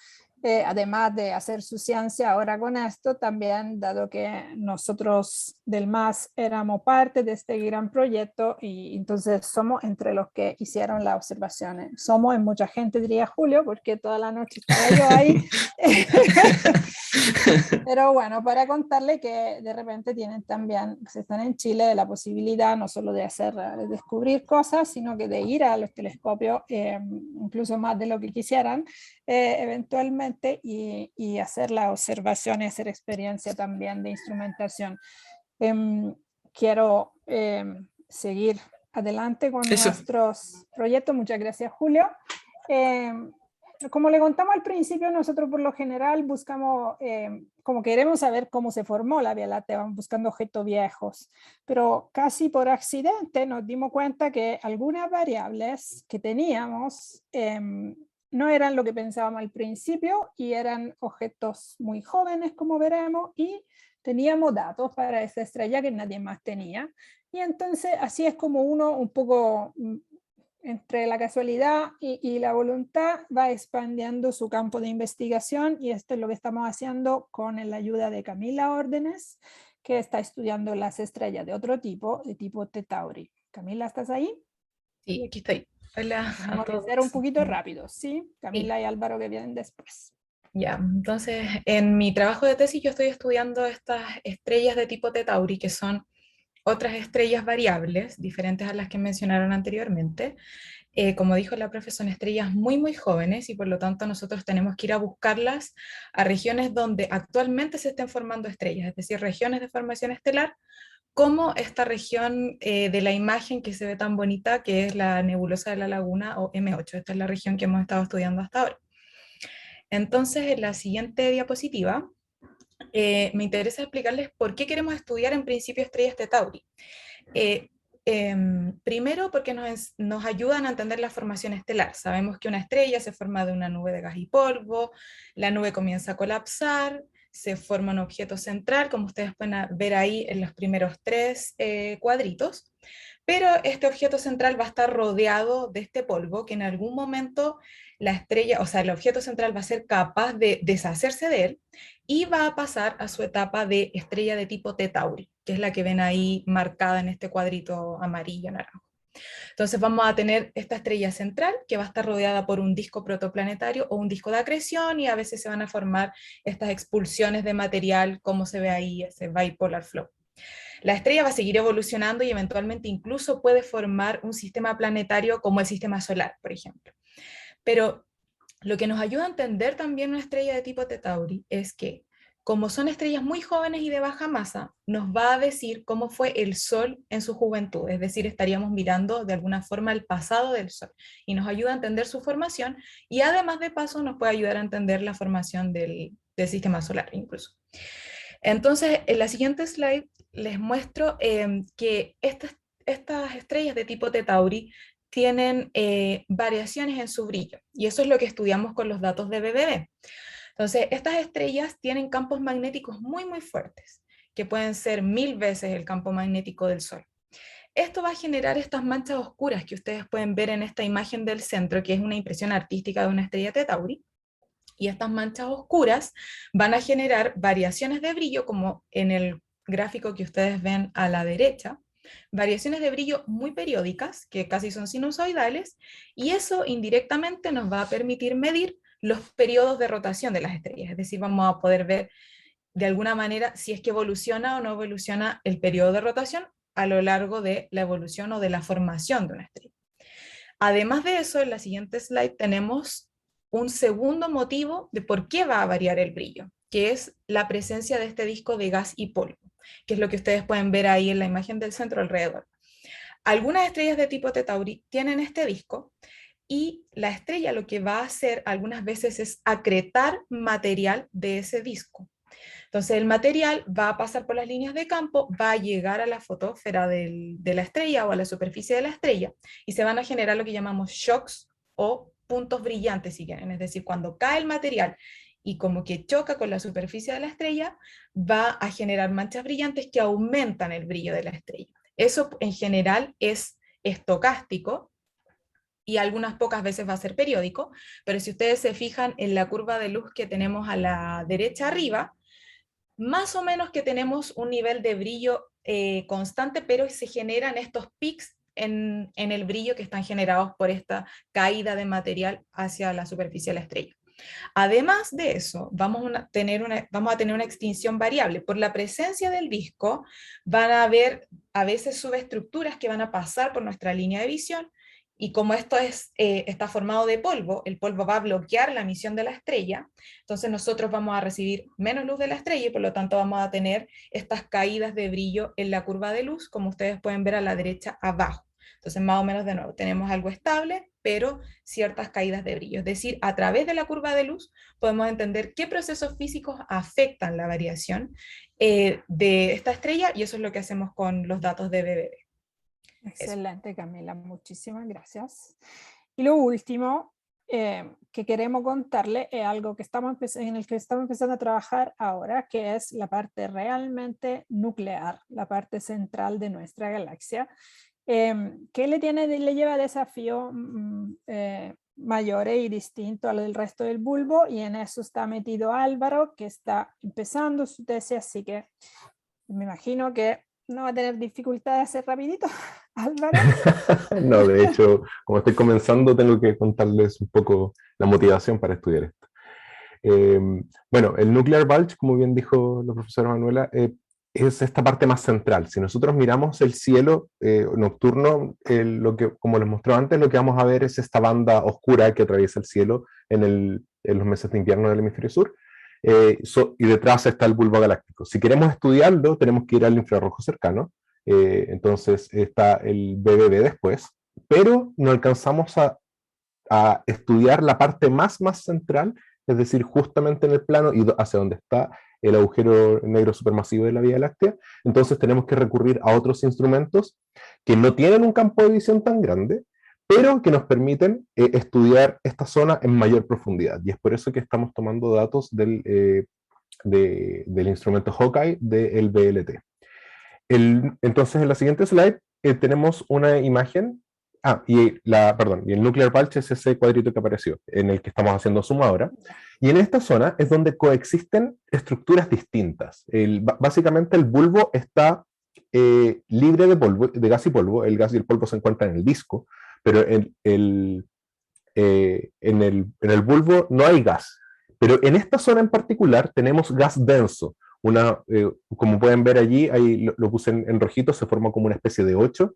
Además de hacer su ciencia ahora con esto, también dado que nosotros del MAS éramos parte de este gran proyecto y entonces somos entre los que hicieron las observaciones. Somos en mucha gente, diría Julio, porque toda la noche estaba yo ahí. Pero bueno, para contarle que de repente tienen también, si están en Chile, la posibilidad no solo de de descubrir cosas, sino que de ir a los telescopios, incluso más de lo que quisieran, eventualmente, y hacer la observación y hacer experiencia también de instrumentación. Quiero seguir adelante con nuestros proyectos. Muchas gracias, Julio. Como le contamos al principio, nosotros por lo general buscamos, como queremos saber cómo se formó la Vía Láctea, vamos buscando objetos viejos, pero casi por accidente nos dimos cuenta que algunas variables que teníamos no eran lo que pensábamos al principio y eran objetos muy jóvenes, como veremos, y teníamos datos para esta estrella que nadie más tenía. Y entonces así es como uno un poco entre la casualidad y la voluntad va expandiendo su campo de investigación, y esto es lo que estamos haciendo con la ayuda de Camila Órdenes, que está estudiando las estrellas de otro tipo, de tipo T Tauri. Camila, ¿estás ahí? Sí, aquí estoy. Hola Vamos a a todos. ser un poquito rápido, ¿sí? Camila y Álvaro que vienen después. Ya, entonces en mi trabajo de tesis yo estoy estudiando estas estrellas de tipo T Tauri, que son otras estrellas variables, diferentes a las que mencionaron anteriormente. Como dijo la profe, son estrellas muy, muy jóvenes y por lo tanto nosotros tenemos que ir a buscarlas a regiones donde actualmente se estén formando estrellas, es decir, regiones de formación estelar, como esta región de la imagen que se ve tan bonita, que es la nebulosa de la Laguna o M8. Esta es la región que hemos estado estudiando hasta ahora. Entonces, en la siguiente diapositiva, me interesa explicarles por qué queremos estudiar en principio estrellas de Tauri. Primero porque nos ayudan a entender la formación estelar. Sabemos que una estrella se forma de una nube de gas y polvo, la nube comienza a colapsar, se forma un objeto central, como ustedes pueden ver ahí en los primeros 3 cuadritos, pero este objeto central va a estar rodeado de este polvo que en algún momento la estrella, o sea, el objeto central va a ser capaz de deshacerse de él y va a pasar a su etapa de estrella de tipo T Tauri, que es la que ven ahí marcada en este cuadrito amarillo naranjo. Entonces vamos a tener esta estrella central que va a estar rodeada por un disco protoplanetario o un disco de acreción, y a veces se van a formar estas expulsiones de material, como se ve ahí, ese bipolar flow. La estrella va a seguir evolucionando y eventualmente incluso puede formar un sistema planetario como el sistema solar, por ejemplo. Pero lo que nos ayuda a entender también una estrella de tipo T Tauri es que, como son estrellas muy jóvenes y de baja masa, nos va a decir cómo fue el Sol en su juventud, es decir, estaríamos mirando de alguna forma el pasado del Sol, y nos ayuda a entender su formación, y además de paso nos puede ayudar a entender la formación del sistema solar incluso. Entonces, en la siguiente slide les muestro que estas estrellas de tipo T Tauri tienen variaciones en su brillo, y eso es lo que estudiamos con los datos de BBB. Entonces, estas estrellas tienen campos magnéticos muy, muy fuertes, que pueden ser 1000 veces el campo magnético del Sol. Esto va a generar estas manchas oscuras que ustedes pueden ver en esta imagen del centro, que es una impresión artística de una estrella T Tauri. Y estas manchas oscuras van a generar variaciones de brillo, como en el gráfico que ustedes ven a la derecha, variaciones de brillo muy periódicas, que casi son sinusoidales, y eso indirectamente nos va a permitir medir los periodos de rotación de las estrellas, es decir, vamos a poder ver de alguna manera si es que evoluciona o no evoluciona el periodo de rotación a lo largo de la evolución o de la formación de una estrella. Además de eso, en la siguiente slide tenemos un segundo motivo de por qué va a variar el brillo, que es la presencia de este disco de gas y polvo, que es lo que ustedes pueden ver ahí en la imagen del centro alrededor. Algunas estrellas de tipo T Tauri tienen este disco, y la estrella lo que va a hacer algunas veces es acretar material de ese disco. Entonces el material va a pasar por las líneas de campo, va a llegar a la fotósfera de la estrella o a la superficie de la estrella, y se van a generar lo que llamamos shocks o puntos brillantes, si quieren. Es decir, cuando cae el material y como que choca con la superficie de la estrella, va a generar manchas brillantes que aumentan el brillo de la estrella. Eso en general es estocástico, y algunas pocas veces va a ser periódico, pero si ustedes se fijan en la curva de luz que tenemos a la derecha arriba, más o menos que tenemos un nivel de brillo constante, pero se generan estos pics en el brillo que están generados por esta caída de material hacia la superficie de la estrella. Además de eso, vamos a tener una extinción variable. Por la presencia del disco, van a haber a veces subestructuras que van a pasar por nuestra línea de visión, y como esto está formado de polvo, el polvo va a bloquear la emisión de la estrella, entonces nosotros vamos a recibir menos luz de la estrella y por lo tanto vamos a tener estas caídas de brillo en la curva de luz, como ustedes pueden ver a la derecha abajo. Entonces, más o menos, de nuevo, tenemos algo estable, pero ciertas caídas de brillo. Es decir, a través de la curva de luz podemos entender qué procesos físicos afectan la variación de esta estrella, y eso es lo que hacemos con los datos de BBB. Excelente, Camila, muchísimas gracias. Y lo último que queremos contarle es algo que en el que estamos empezando a trabajar ahora, que es la parte realmente nuclear, la parte central de nuestra galaxia, que le lleva desafíos mayores y distintos a lo del resto del bulbo, y en eso está metido Álvaro, que está empezando su tesis, así que me imagino que no va a tener dificultad de hacer rapidito, Álvaro. No, de hecho, como estoy comenzando, tengo que contarles un poco la motivación para estudiar esto. Bueno, el Nuclear Bulge, como bien dijo la profesora Manuela, es esta parte más central. Si nosotros miramos el cielo nocturno, como les mostré antes, lo que vamos a ver es esta banda oscura que atraviesa el cielo en los meses de invierno del hemisferio sur, y detrás está el bulbo galáctico. Si queremos estudiarlo, tenemos que ir al infrarrojo cercano, entonces está el BBB después, pero no alcanzamos a estudiar la parte más central, es decir, justamente en el plano y hacia donde está el agujero negro supermasivo de la Vía Láctea. Entonces tenemos que recurrir a otros instrumentos que no tienen un campo de visión tan grande, pero que nos permiten estudiar esta zona en mayor profundidad. Y es por eso que estamos tomando datos del instrumento Hawkeye del VLT. Entonces en la siguiente slide tenemos una imagen, y el Nuclear Bulge es ese cuadrito que apareció, en el que estamos haciendo zoom ahora, y en esta zona es donde coexisten estructuras distintas. Básicamente el bulbo está libre de gas y polvo. El gas y el polvo se encuentran en el disco, pero en el bulbo no hay gas. Pero en esta zona en particular tenemos gas denso. Como pueden ver allí, ahí lo puse en rojito, se forma como una especie de 8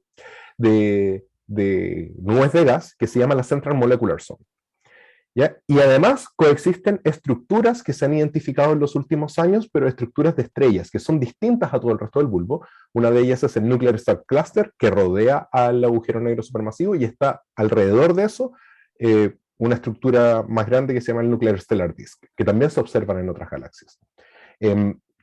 de nubes de gas que se llama la Central Molecular Zone. ¿Ya? Y además coexisten estructuras que se han identificado en los últimos años, pero estructuras de estrellas que son distintas a todo el resto del bulbo. Una de ellas es el Nuclear Star Cluster, que rodea al agujero negro supermasivo, y está alrededor de eso una estructura más grande que se llama el Nuclear Stellar Disk, que también se observan en otras galaxias.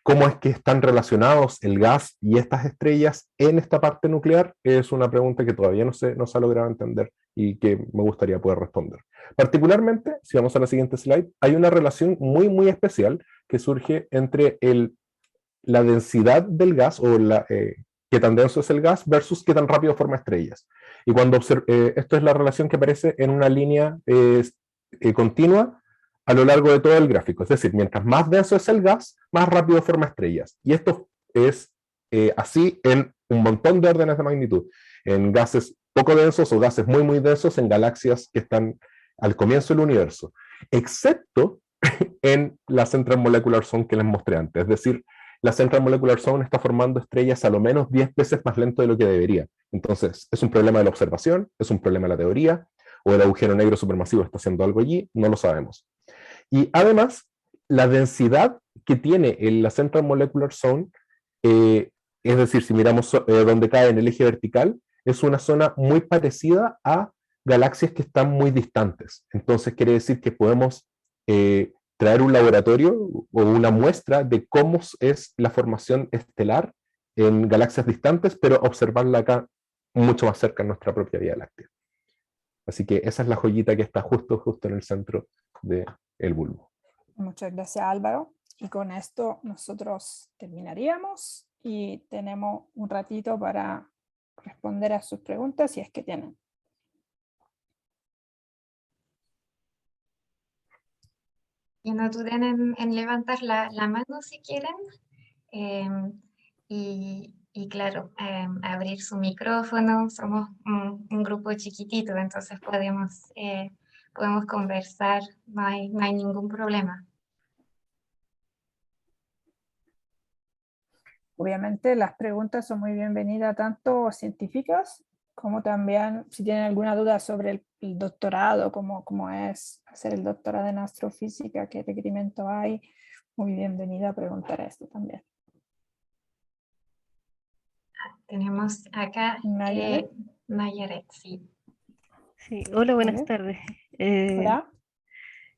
¿Cómo es que están relacionados el gas y estas estrellas en esta parte nuclear? Es una pregunta que todavía no se ha logrado entender y que me gustaría poder responder. Particularmente, si vamos a la siguiente slide, hay una relación muy especial que surge entre la densidad del gas, o qué tan denso es el gas, versus qué tan rápido forma estrellas. Y cuando esto es la relación que aparece en una línea continua a lo largo de todo el gráfico. Es decir, mientras más denso es el gas, más rápido forma estrellas. Y esto es así en un montón de órdenes de magnitud. En gases poco densos o gases muy densos en galaxias que están al comienzo del universo. Excepto en la Central Molecular Zone que les mostré antes. Es decir, la Central Molecular Zone está formando estrellas a lo menos 10 veces más lento de lo que debería. Entonces, ¿es un problema de la observación? ¿Es un problema de la teoría? ¿O el agujero negro supermasivo está haciendo algo allí? No lo sabemos. Y además, la densidad que tiene la Central Molecular Zone, es decir, si miramos donde cae en el eje vertical, es una zona muy parecida a galaxias que están muy distantes. Entonces quiere decir que podemos traer un laboratorio o una muestra de cómo es la formación estelar en galaxias distantes, pero observarla acá mucho más cerca en nuestra propia Vía Láctea. Así que esa es la joyita que está justo en el centro del bulbo. Muchas gracias, Álvaro. Y con esto nosotros terminaríamos y tenemos un ratito para responder a sus preguntas si es que tienen. Y no duden en levantar la mano si quieren. Y claro, abrir su micrófono. Somos un grupo chiquitito, entonces podemos conversar, no hay ningún problema. Obviamente las preguntas son muy bienvenidas, tanto científicas como también si tienen alguna duda sobre el doctorado, cómo es hacer el doctorado en astrofísica, qué requerimiento hay, muy bienvenida a preguntar esto también. Tenemos acá Nayaret, sí. Sí, hola, buenas Vale. tardes. Hola.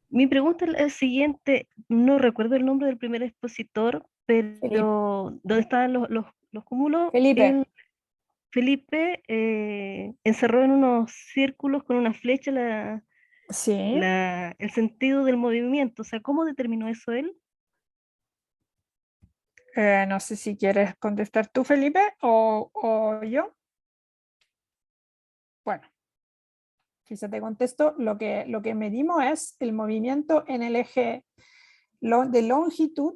Mi pregunta es la siguiente, no recuerdo el nombre del primer expositor, pero ¿dónde estaban los cúmulos? Felipe. Felipe encerró en unos círculos con una flecha Sí. el sentido del movimiento, o sea, ¿cómo determinó eso él? No sé si quieres contestar tú, Felipe, o yo. Bueno, quizá te contesto. Lo que medimos es el movimiento en el eje de longitud,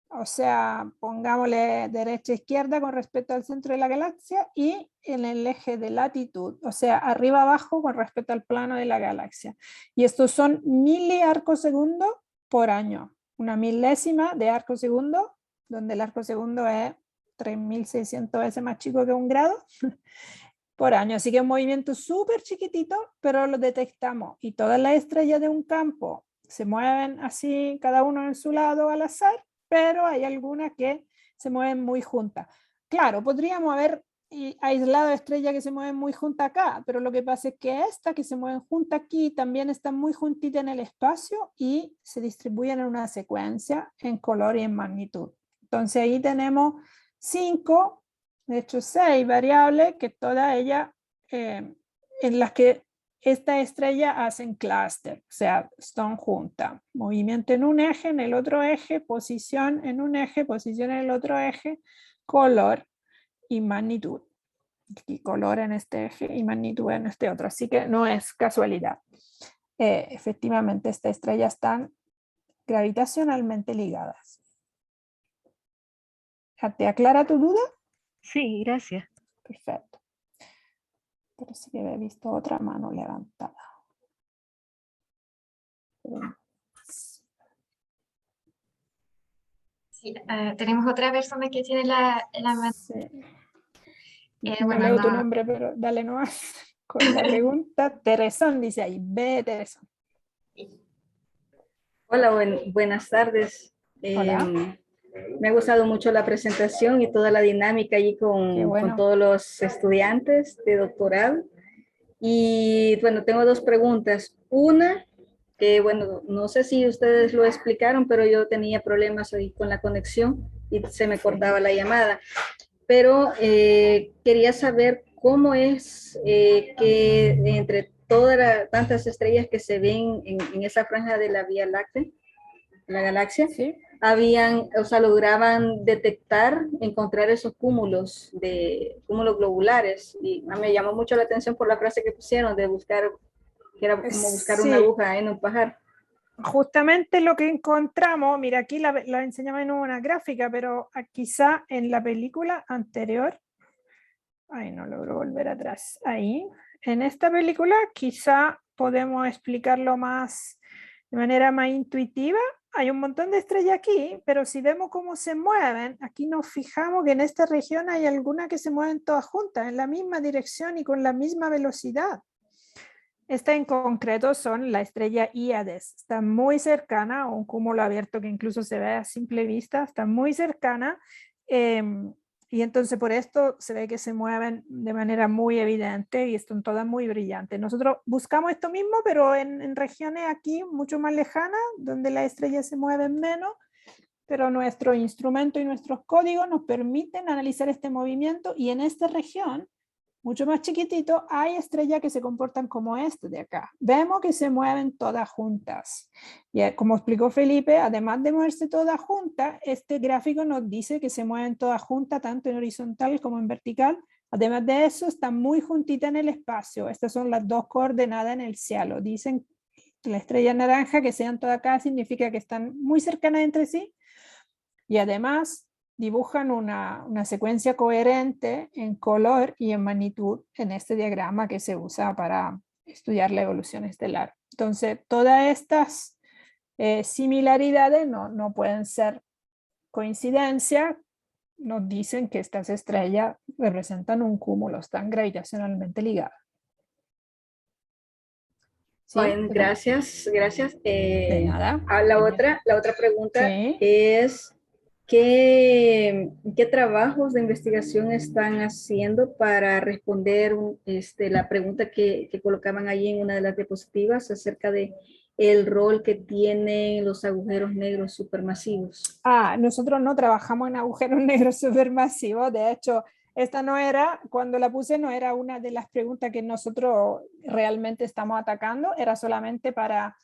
o sea, pongámosle derecha-izquierda con respecto al centro de la galaxia, y en el eje de latitud, o sea, arriba-abajo con respecto al plano de la galaxia. Y estos son miliarcosegundos por año, una milésima de arco segundo, donde el arco segundo es 3.600 veces más chico que un grado por año. Así que es un movimiento súper chiquitito, pero lo detectamos. Y todas las estrellas de un campo se mueven así, cada uno en su lado al azar, pero hay algunas que se mueven muy juntas. Claro, podríamos haber aislado estrellas que se mueven muy juntas acá, pero lo que pasa es que estas que se mueven juntas aquí también están muy juntitas en el espacio y se distribuyen en una secuencia en color y en magnitud. Entonces ahí tenemos 5, de hecho 6 variables, que todas ellas en las que esta estrella hacen clúster, o sea, están juntas. Movimiento en un eje, en el otro eje, posición en un eje, posición en el otro eje, color y magnitud. Y color en este eje y magnitud en este otro. Así que no es casualidad. Efectivamente, estas estrellas están gravitacionalmente ligadas. ¿Te aclara tu duda? Sí, gracias. Perfecto. Pero sí que he visto otra mano levantada. Sí, tenemos otra persona que tiene la mano. Sí. Bueno, no leo tu nombre, pero dale nomás con la pregunta. Teresón dice ahí, ve Teresón. Hola, buenas tardes. Hola. Me ha gustado mucho la presentación y toda la dinámica allí con todos los estudiantes de doctorado. Y bueno, tengo dos preguntas. Una, que bueno, no sé si ustedes lo explicaron, pero yo tenía problemas ahí con la conexión y se me cortaba la llamada. Pero quería saber cómo es que entre tantas estrellas que se ven en esa franja de la Vía Láctea, la galaxia, ¿sí? Lograban detectar, encontrar esos cúmulos globulares, y me llamó mucho la atención por la frase que pusieron de buscar, que era como buscar una aguja en un pajar. Justamente lo que encontramos, mira, aquí la enseñaba en una gráfica, pero quizá en la película anterior, ay, no logro volver atrás, ahí, en esta película quizá podemos explicarlo más de manera más intuitiva. Hay un montón de estrellas aquí, pero si vemos cómo se mueven, aquí nos fijamos que en esta región hay algunas que se mueven todas juntas, en la misma dirección y con la misma velocidad. Esta en concreto son la estrella Hyades, está muy cercana a un cúmulo abierto que incluso se ve a simple vista, está muy cercana. y entonces por esto se ve que se mueven de manera muy evidente y están todas muy brillantes. Nosotros buscamos esto mismo, pero en regiones aquí mucho más lejanas, donde las estrellas se mueven menos, pero nuestro instrumento y nuestros códigos nos permiten analizar este movimiento, y en esta región, mucho más chiquitito, hay estrellas que se comportan como este de acá. Vemos que se mueven todas juntas. Y como explicó Felipe, además de moverse todas juntas, este gráfico nos dice que se mueven todas juntas, tanto en horizontal como en vertical. Además de eso, están muy juntitas en el espacio. Estas son las dos coordenadas en el cielo. Dicen que la estrella naranja, que sean todas acá, significa que están muy cercanas entre sí. Y además dibujan una secuencia coherente en color y en magnitud en este diagrama que se usa para estudiar la evolución estelar. Entonces, todas estas similaridades no pueden ser coincidencia. Nos dicen que estas estrellas representan un cúmulo, están gravitacionalmente ligadas. ¿Sí? Bueno, gracias, gracias. De nada. La otra pregunta sí. es, ¿qué trabajos de investigación están haciendo para responder la pregunta que colocaban ahí en una de las diapositivas acerca de el rol que tienen los agujeros negros supermasivos? Nosotros no trabajamos en agujeros negros supermasivos. De hecho, esta no era, cuando la puse, no era una de las preguntas que nosotros realmente estamos atacando, era solamente para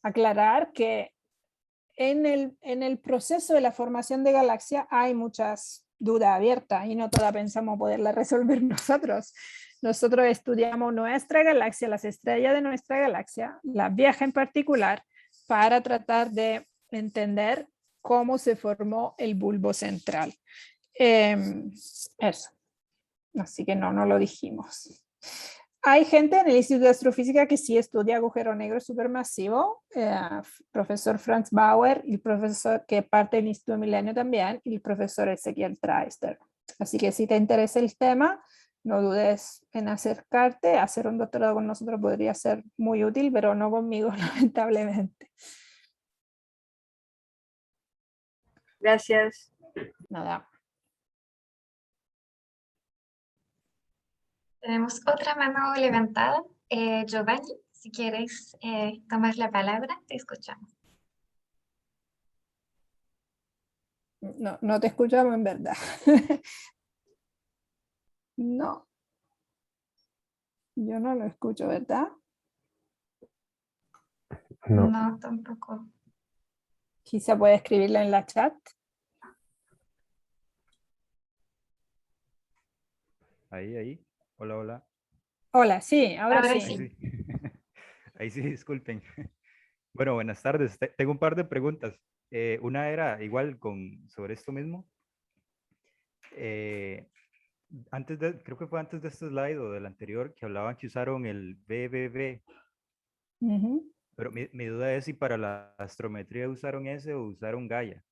aclarar que en el proceso de la formación de galaxias hay muchas dudas abiertas y no todas pensamos poderlas resolver nosotros. Nosotros estudiamos nuestra galaxia, las estrellas de nuestra galaxia, la vieja en particular, para tratar de entender cómo se formó el bulbo central. Eso. Así que no lo dijimos. Hay gente en el Instituto de Astrofísica que sí estudia agujero negro supermasivo, profesor Franz Bauer, y el profesor que parte del Instituto Milenio también, y el profesor Ezequiel Treister. Así que si te interesa el tema, no dudes en acercarte. Hacer un doctorado con nosotros podría ser muy útil, pero no conmigo, lamentablemente. Gracias. Nada. Tenemos otra mano levantada. Giovanni, si quieres tomar la palabra, te escuchamos. No te escuchamos en verdad. No. Yo no lo escucho, ¿verdad? No, tampoco. Quizá puede escribirla en la chat. Ahí. Hola, hola. Hola, sí, ahora sí. Ahí sí. Ahí sí, disculpen. Bueno, buenas tardes. Tengo un par de preguntas. Una era igual sobre esto mismo. Creo que fue antes de este slide o del anterior que hablaban que usaron el BBB. Pero mi duda es si para la astrometría usaron ese o usaron Gaia.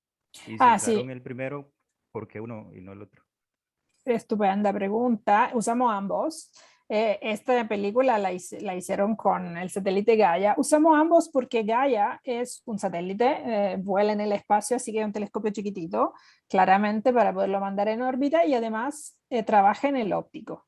Y si usaron el primero, ¿por qué uno y no el otro? Estupenda pregunta. Usamos ambos. Esta película la hicieron con el satélite Gaia. Usamos ambos porque Gaia es un satélite, vuela en el espacio, así que es un telescopio chiquitito, claramente para poderlo mandar en órbita, y además trabaja en el óptico.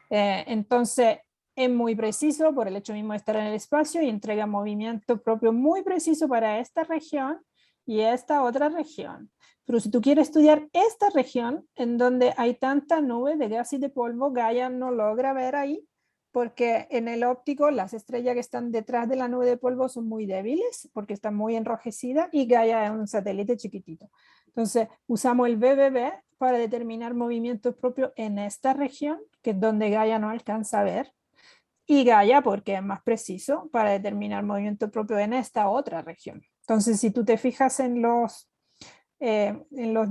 Entonces es muy preciso por el hecho mismo de estar en el espacio y entrega movimiento propio muy preciso para esta región y esta otra región. Pero si tú quieres estudiar esta región en donde hay tanta nube de gas y de polvo, Gaia no logra ver ahí, porque en el óptico las estrellas que están detrás de la nube de polvo son muy débiles porque están muy enrojecidas, y Gaia es un satélite chiquitito. Entonces usamos el BBB para determinar movimientos propios en esta región, que es donde Gaia no alcanza a ver, y Gaia porque es más preciso para determinar movimiento propio en esta otra región. Entonces si tú te fijas en los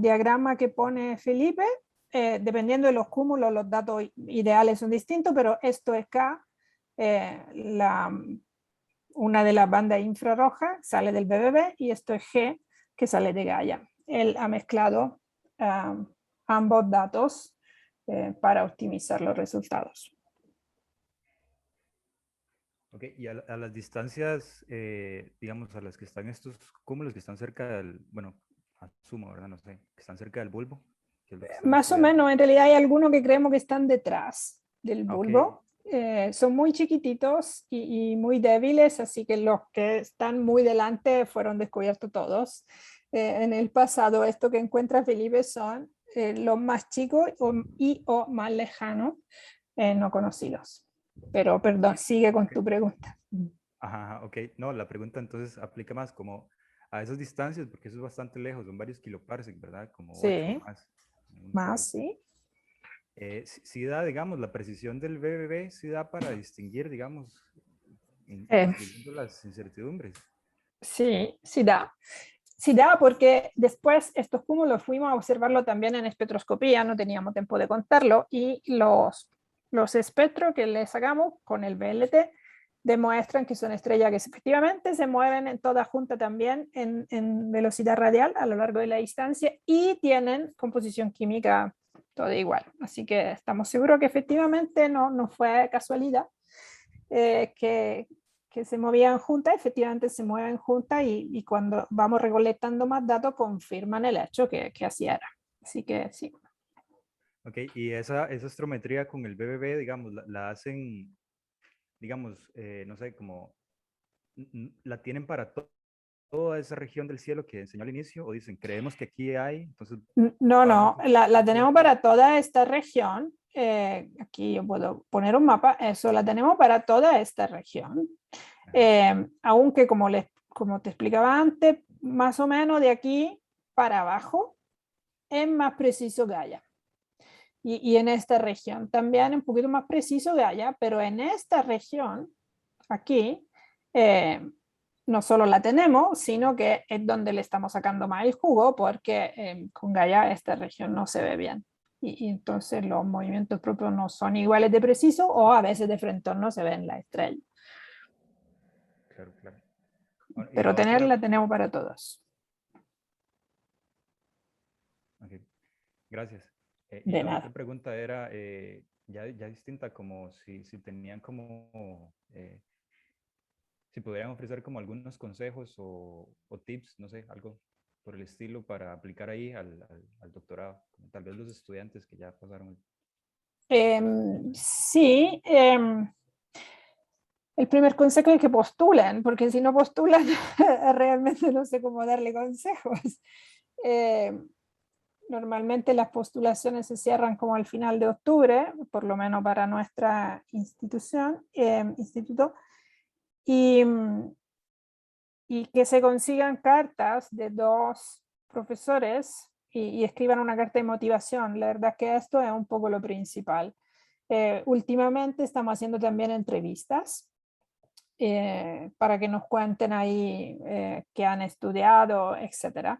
diagramas que pone Felipe, dependiendo de los cúmulos, los datos ideales son distintos, pero esto es K, una de las bandas infrarrojas sale del BBB, y esto es G, que sale de Gaia. Él ha mezclado ambos datos para optimizar los resultados. Ok, y a las distancias, digamos, a las que están estos cúmulos que están cerca del, bueno, asumo, ¿verdad? No sé, que están cerca del bulbo, Más o menos, en realidad hay algunos que creemos que están detrás del bulbo. Son muy chiquititos y muy débiles, así que los que están muy delante fueron descubiertos todos. En el pasado, esto que encuentra Felipe son los más chicos o más lejanos, no conocidos. Pero perdón, sigue con tu pregunta. Ajá, ok. No, la pregunta entonces aplica más como a esas distancias, porque eso es bastante lejos, son varios kiloparsecs, ¿verdad? Como 8 más. Más, sí. Sí da, digamos, la precisión del BBB, sí da para distinguir, digamos, incluyendo las incertidumbres. Sí, sí da. Sí da, porque después estos cúmulos fuimos a observarlo también en espectroscopía, no teníamos tiempo de contarlo, y los espectros que le sacamos con el VLT demuestran que son estrellas que efectivamente se mueven en toda junta también en velocidad radial a lo largo de la distancia y tienen composición química toda igual. Así que estamos seguros que efectivamente no fue casualidad que se movían juntas, efectivamente se mueven juntas y cuando vamos recolectando más datos confirman el hecho que así era. Así que sí. Ok, y esa astrometría con el BBB, digamos, la hacen, digamos, no sé, como, la tienen para toda esa región del cielo que enseñó al inicio, o dicen, creemos que aquí hay, entonces... No, la tenemos para toda esta región. Aquí yo puedo poner un mapa, eso la tenemos para toda esta región. Aunque como te explicaba antes, más o menos de aquí para abajo es más preciso Gaia. Y en esta región también un poquito más preciso Gaia, pero en esta región, aquí, no solo la tenemos, sino que es donde le estamos sacando más el jugo, porque con Gaia esta región no se ve bien. Y entonces los movimientos propios no son iguales de preciso o a veces de frente no se ven la estrella. Claro, claro. Bueno, pero tenerla tenemos para todos. Okay. Gracias. Y De la nada. otra pregunta era ya distinta, como si tenían como, si podrían ofrecer como algunos consejos o tips, no sé, algo por el estilo para aplicar ahí al doctorado, como tal vez los estudiantes que ya pasaron. Sí, el primer consejo es que postulen, porque si no postulan, realmente no sé cómo darle consejos. Normalmente las postulaciones se cierran como al final de octubre, por lo menos para nuestra institución, instituto, y que se consigan cartas de 2 profesores y escriban una carta de motivación. La verdad que esto es un poco lo principal. Últimamente estamos haciendo también entrevistas para que nos cuenten ahí qué han estudiado, etcétera.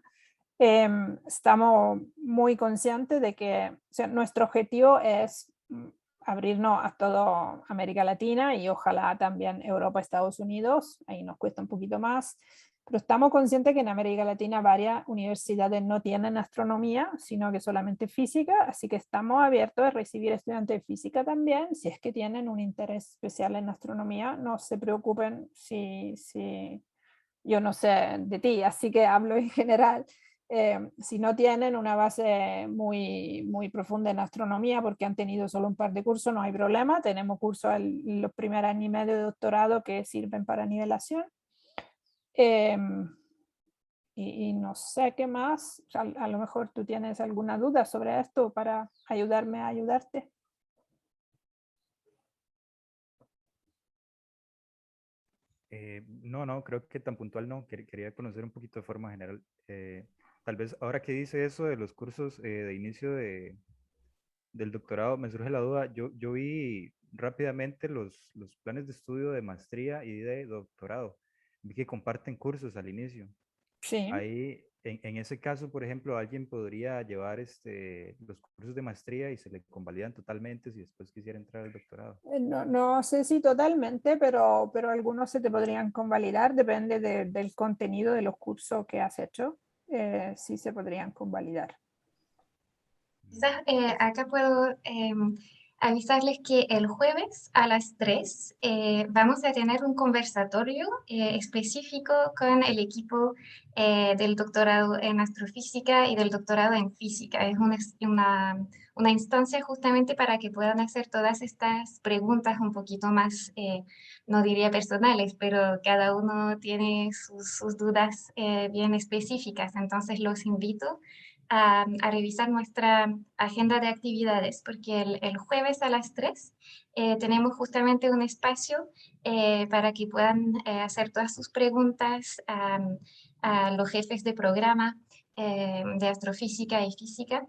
Estamos muy conscientes de que nuestro objetivo es abrirnos a toda América Latina y ojalá también Europa, Estados Unidos, ahí nos cuesta un poquito más, pero estamos conscientes que en América Latina varias universidades no tienen astronomía, sino que solamente física, así que estamos abiertos a recibir estudiantes de física también, si es que tienen un interés especial en astronomía, no se preocupen si yo no sé de ti, así que hablo en general. Si no tienen una base muy, muy profunda en astronomía porque han tenido solo un par de cursos, no hay problema. Tenemos cursos en los primeros años y medio de doctorado que sirven para nivelación. Y no sé qué más. A lo mejor tú tienes alguna duda sobre esto para ayudarme a ayudarte. No, creo que tan puntual no. Quería conocer un poquito de forma general. Tal vez ahora que dice eso de los cursos de inicio del doctorado, me surge la duda. Yo vi rápidamente los planes de estudio de maestría y de doctorado. Vi que comparten cursos al inicio. Sí. Ahí, en ese caso, por ejemplo, alguien podría llevar los cursos de maestría y se le convalidan totalmente si después quisiera entrar al doctorado. No sé si totalmente, pero algunos se te podrían convalidar, depende del contenido de los cursos que has hecho, sí se podrían convalidar. Quizás acá puedo avisarles que el jueves a las 3 vamos a tener un conversatorio específico con el equipo del doctorado en astrofísica y del doctorado en física. Es una instancia justamente para que puedan hacer todas estas preguntas un poquito más, no diría personales, pero cada uno tiene sus dudas bien específicas. Entonces los invito a revisar nuestra agenda de actividades, porque el jueves a las 3 tenemos justamente un espacio para que puedan hacer todas sus preguntas a los jefes de programa de astrofísica y física,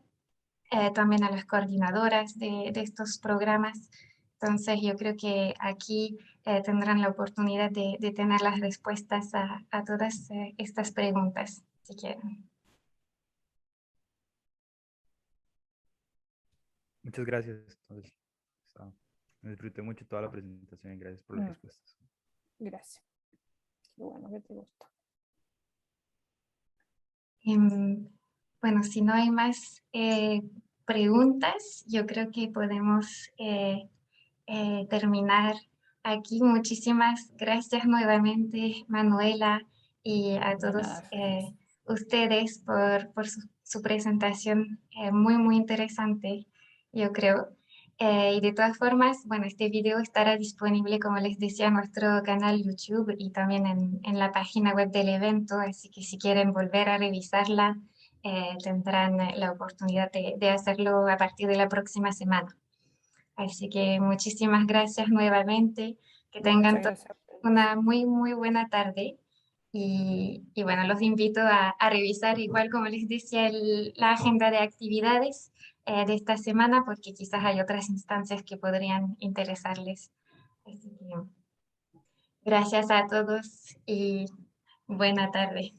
también a las coordinadoras de estos programas. Entonces yo creo que aquí tendrán la oportunidad de tener las respuestas a todas estas preguntas, si quieren. Muchas gracias. Entonces, me disfruté mucho toda la presentación y gracias por las respuestas. Gracias. Qué bueno que te gustó. Bueno, si no hay más preguntas, yo creo que podemos terminar aquí. Muchísimas gracias nuevamente, Manuela, y a todos ustedes por su presentación muy, muy interesante, yo creo. Y de todas formas, bueno, este video estará disponible, como les decía, en nuestro canal YouTube y también en la página web del evento, así que si quieren volver a revisarla, tendrán la oportunidad de hacerlo a partir de la próxima semana. Así que muchísimas gracias nuevamente, que tengan una muy, muy buena tarde. Y bueno, los invito a revisar igual, como les decía, la agenda de actividades de esta semana, porque quizás hay otras instancias que podrían interesarles. Así que gracias a todos y buena tarde.